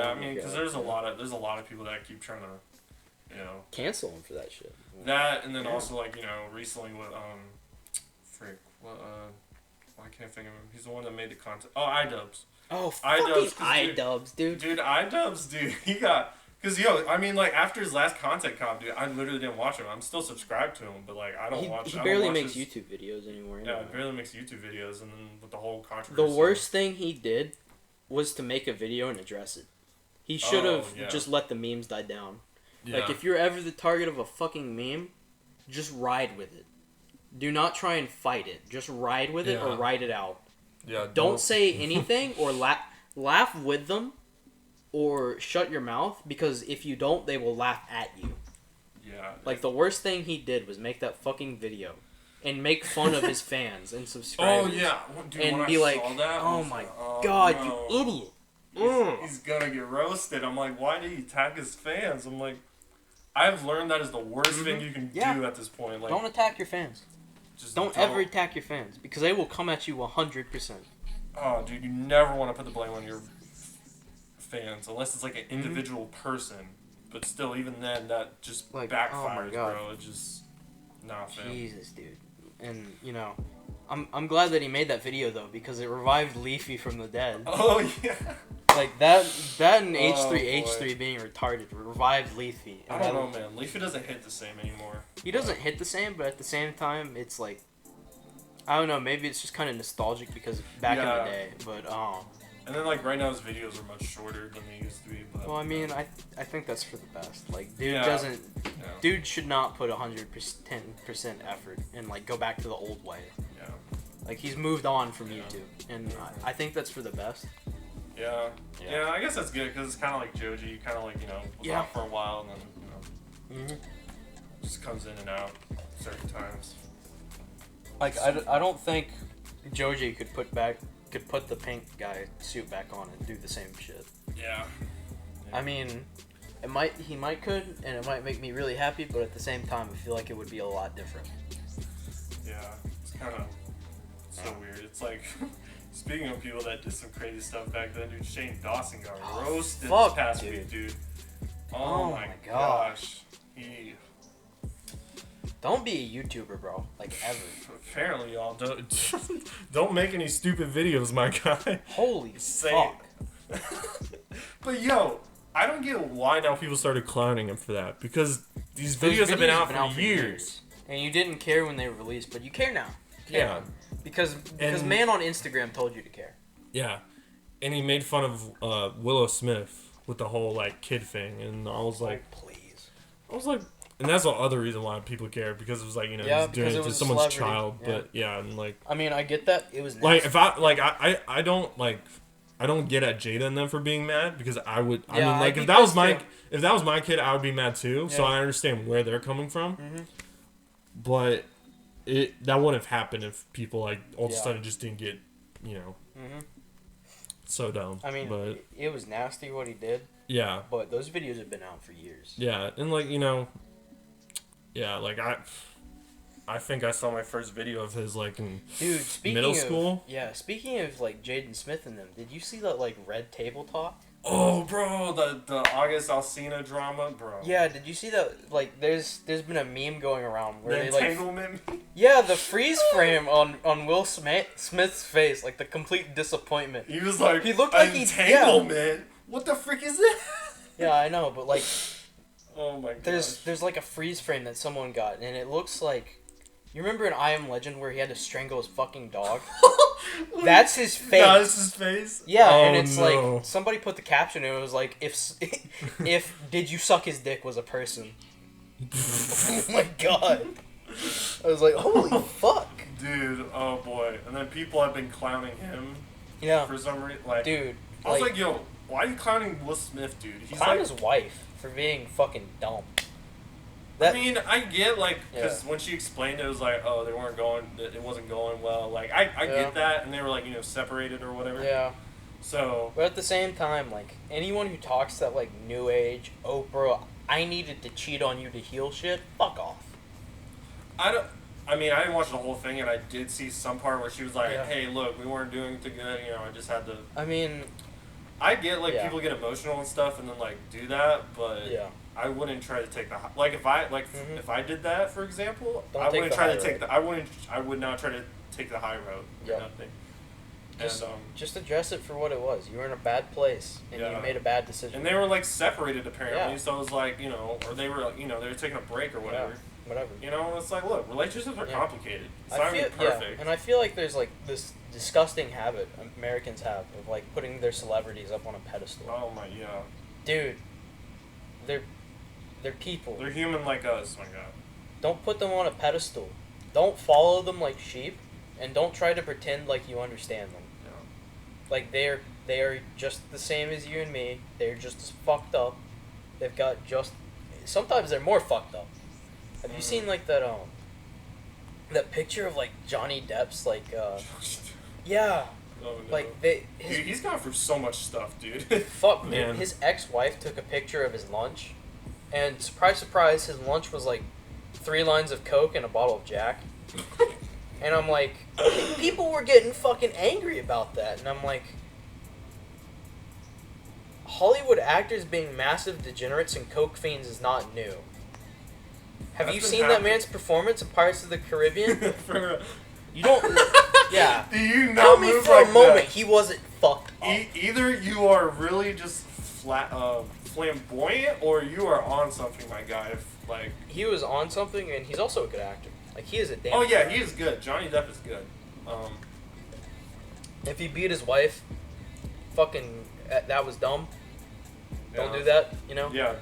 I mean, because there's a lot of people that keep trying to, you know, cancel him for that shit. That, and then also, like, you know, recently with I can't think of him. He's the one that made the content. Oh, iDubbbz. Oh, fucking iDubbbz, dude. Dude, iDubbbz, dude. He got... Because, I mean, like, after his last content comp, dude, I literally didn't watch him. I'm still subscribed to him, but, like, I don't watch... He barely makes YouTube videos anymore. Yeah, he barely makes YouTube videos, and then with the whole controversy... The worst thing he did was to make a video and address it. He should have just let the memes die down. Yeah. Like, if you're ever the target of a fucking meme, just ride with it. Do not try and fight it. Just ride with it or ride it out. Yeah. Don't say anything or laugh with them or shut your mouth, because if you don't, they will laugh at you. Yeah. Like, the worst thing he did was make that fucking video and make fun of his fans and subscribers. Oh, yeah. Dude, and be like, oh my god, no. You idiot. He's gonna get roasted. I'm like, why did he attack his fans? I'm like, I've learned that is the worst thing you can do at this point. Like, don't attack your fans. Just don't ever attack your fans, because they will come at you 100%. Oh, dude, you never want to put the blame on your fans, unless it's like an individual person. But still, even then, that just like, backfires, bro. It just, fam. Jesus, dude. And, you know, I'm glad that he made that video, though, because it revived Leafy from the dead. Oh, yeah. Like, that and H3 being retarded revived Leafy. I don't know, man. Leafy doesn't hit the same anymore. He doesn't hit the same, but at the same time, it's like, I don't know, maybe it's just kind of nostalgic because back in the day, but, And then, like, right now his videos are much shorter than they used to be. But, well, I mean, I think that's for the best. Like, dude should not put 110% effort and, like, go back to the old way. Yeah. Like, he's moved on from YouTube, and I think that's for the best. Yeah, I guess that's good, because it's kind of like Joji, kind of like, you know, was off for a while, and then, you know, just comes in and out certain times. Like, I don't think Joji could put the pink guy suit back on and do the same shit. Yeah. I mean, he might could, and it might make me really happy, but at the same time, I feel like it would be a lot different. Yeah, it's kind of so weird. It's like... Speaking of people that did some crazy stuff back then, dude, Shane Dawson got roasted this past week, dude. Oh my gosh. Don't be a YouTuber, bro. Like, ever. Apparently, y'all don't make any stupid videos, my guy. Holy fuck. But yo, I don't get why now people started clowning him for that, because these videos have been out for years. And you didn't care when they were released, but you care now. Yeah. Because man on Instagram told you to care. Yeah. And he made fun of Willow Smith with the whole, like, kid thing. And I was like... Oh, please. I was like... And that's the other reason why people care. Because it was like, you know, he's doing it to someone's child. Yeah. But, yeah, and, like... I mean, I get that. It was nasty. Like, if I don't, like... I don't get at Jada and them for being mad. Because I would... I mean, like, if that was my kid, I would be mad, too. Yeah. So I understand where they're coming from. Mm-hmm. But... that wouldn't have happened if people, like, all of a sudden just didn't get, you know, so dumb. I mean, but it was nasty what he did. Yeah. But those videos have been out for years. Yeah, and, like, you know, like, I think I saw my first video of his, like, in middle school. Yeah, speaking of, like, Jaden Smith and them, did you see that, like, Red Table Talk? Oh, bro, the August Alsina drama, bro. Yeah, did you see that? Like, there's been a meme going around where the entanglement. Yeah, the freeze frame on Will Smith's face, like the complete disappointment. He was like, he looked like entanglement. What the frick is that? Yeah, I know, but like, oh my god. There's like a freeze frame that someone got, and it looks like. You remember in I Am Legend where he had to strangle his fucking dog? That's his face. That's his face? Yeah, and it's like, somebody put the caption and it was like, if did you suck his dick was a person. Oh my god. I was like, holy fuck. Dude, oh boy. And then people have been clowning him Yeah. for some reason. Like, Dude. I was like, yo, why are you clowning Will Smith, dude? He's clown like, his wife for being fucking dumb. I mean, I get, like, because Yeah. when she explained it was like, oh, it wasn't going well. Like, I Yeah. get that, and they were, like, separated or whatever. Yeah. So. But at the same time, like, anyone who talks that, like, new age, Oprah, I needed to cheat on you to heal shit, fuck off. I didn't watch the whole thing, and I did see some part where she was like, Yeah. hey, look, we weren't doing too good, I just had to. I mean. I get, like, Yeah. people get emotional and stuff and then, like, do that, but. Yeah. I wouldn't try to take the like if I Mhm. if I did that, for example, Don't I take wouldn't the try high to take road. the I would not try to take the high road or Yep. nothing. Just, And just address it for what it was. You were in a bad place, and Yeah. you made a bad decision. and they were like separated apparently, Yeah. so it was like, or they were they were taking a break or whatever. Whatever. It's like, look, relationships are Yeah. complicated. It's I not feel, even perfect. yeah, and I feel like there's like this disgusting habit Americans have of like putting their celebrities up on a pedestal. Oh my, yeah. Dude, they're people. They're human like us, my God. Don't put them on a pedestal. Don't follow them like sheep, and don't try to pretend like you understand them. Yeah. Like they are just the same as you and me. They're just as fucked up. They've got sometimes they're more fucked up. Have you seen like that picture of like Johnny Depp's like yeah, Oh, no. like Dude, he's gone through so much stuff, dude. fuck Man. man. His ex-wife took a picture of his lunch, and surprise surprise, his lunch was like 3 lines of Coke and a bottle of Jack. And I'm like, people were getting fucking angry about that, and I'm like, Hollywood actors being massive degenerates and coke fiends is not new. Have That's you been seen that happening. man's performance in Pirates of the Caribbean? For, You don't. Yeah. do you Tell not me move for like a moment that? he wasn't fucked up. Either you are really just flamboyant, or you are on something, my guy. Like, He was on something, and he's also a good actor. Like, he is a damn. oh yeah, good he is good. Johnny Depp is good. actor. If he beat his wife, fucking, that was dumb. Don't Yeah. do that. Yeah,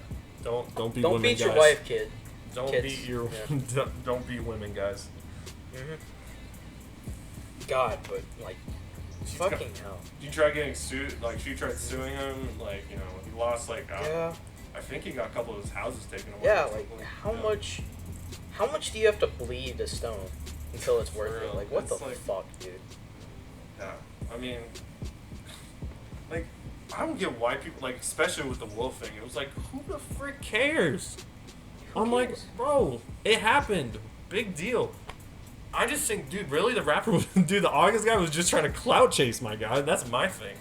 don't beat Don't women, beat guys. your wife, kid. Don't kids. beat your Yeah. don't beat women, guys. Mhm. God, but like, She's fucking hell. You try getting sued, like she tried suing him, like he lost like Yeah. I think he got a couple of his houses taken away. Yeah, or like something. how much do you have to bleed a stone until it's worth For it? real. Like, what the It's like- fuck, dude? Yeah, I mean, like, I don't get why people, like, especially with the wolf thing, it was like, who the frick cares? I'm like, cares? bro, it happened. Big deal. I just think, dude, really, the rapper, dude, the August guy was just trying to clout chase my guy. That's my thing.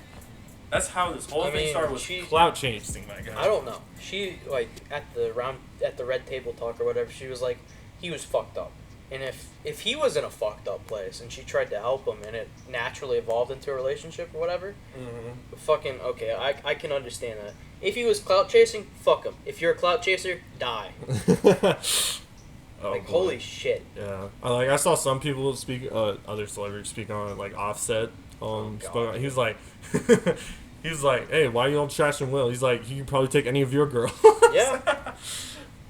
That's how this whole I thing mean, started, was she- clout chasing my guy. I don't know. She like at the red table talk or whatever. She was like, he was fucked up, and if he was in a fucked up place and she tried to help him and it naturally evolved into a relationship or whatever, Mm-hmm. fucking okay, I can understand that. If he was clout chasing, fuck him. If you're a clout chaser, die. Oh, Like boy. holy shit. Yeah, I saw some people speak, other celebrities speak on it, like Offset. God. Spoke, he was like, hey, why you all trashing Will? He's like, he can probably take any of your girls. Yeah.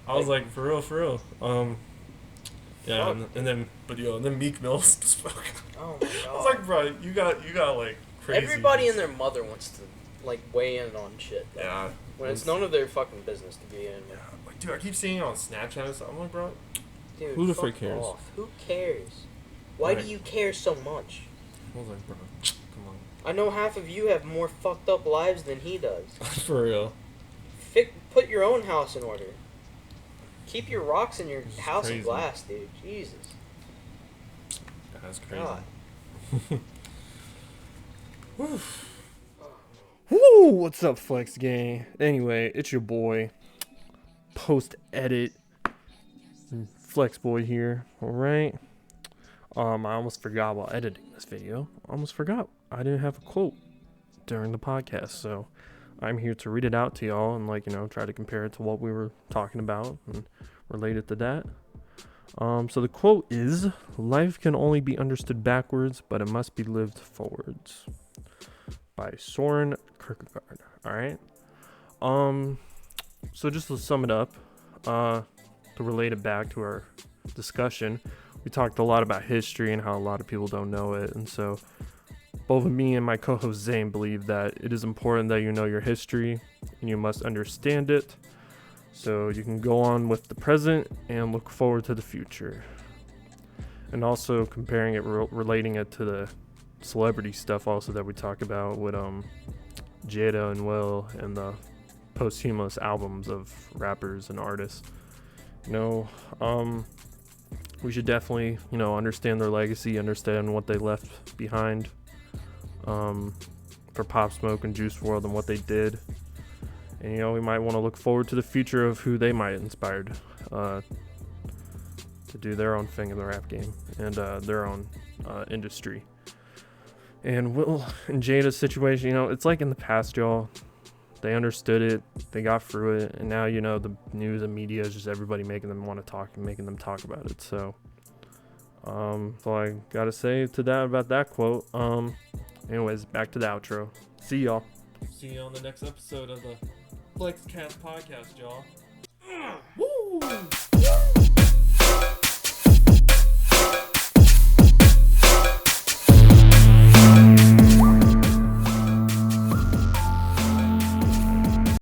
I was like, for real. Yeah, Fuck. and then Meek Mill spoke. Oh my I was god. like, bro, you got like crazy. Everybody and their mother wants to like weigh in on shit. Though, Yeah. When it's none of their fucking business to be in. Yeah, like, dude, I keep seeing it on Snapchat and stuff. I'm like, bro, Dude, Who the fuck frick cares? off. Who cares? Why Right. do you care so much? I was like, bro, come I know half of you have more fucked up lives than he does. on, for real. Put your own house in order. Keep your rocks in your This is house crazy. of glass, dude. Jesus. That's crazy. God. Woo! What's up, Flex Gang? Anyway, it's your boy, post edit, FLEXBOY here. All right. I almost forgot while editing this video. I almost forgot I didn't have a quote during the podcast, so I'm here to read it out to y'all and try to compare it to what we were talking about and relate it to that. So the quote is, "Life can only be understood backwards, but it must be lived forwards." By Soren Kierkegaard. All right. So just to sum it up, the to relate it back to our discussion, we talked a lot about history and how a lot of people don't know it. And so both me and my co-host Zane believe that it is important that you know your history and you must understand it so you can go on with the present and look forward to the future. And also comparing it, relating it to the celebrity stuff also that we talk about with Jada and Will and the posthumous albums of rappers and artists. We should definitely, understand their legacy, understand what they left behind for Popsmoke and Juice WRLD and what they did. And, we might want to look forward to the future of who they might inspired to do their own thing in the rap game and their own industry. And Will and Jada's situation, it's like in the past, y'all. They understood it, they got through it, and now, the news and media is just everybody making them want to talk and making them talk about it. So I gotta say to that about that quote. Anyways, back to the outro. See y'all. See you on the next episode of the FlexCast Podcast, y'all. Woo!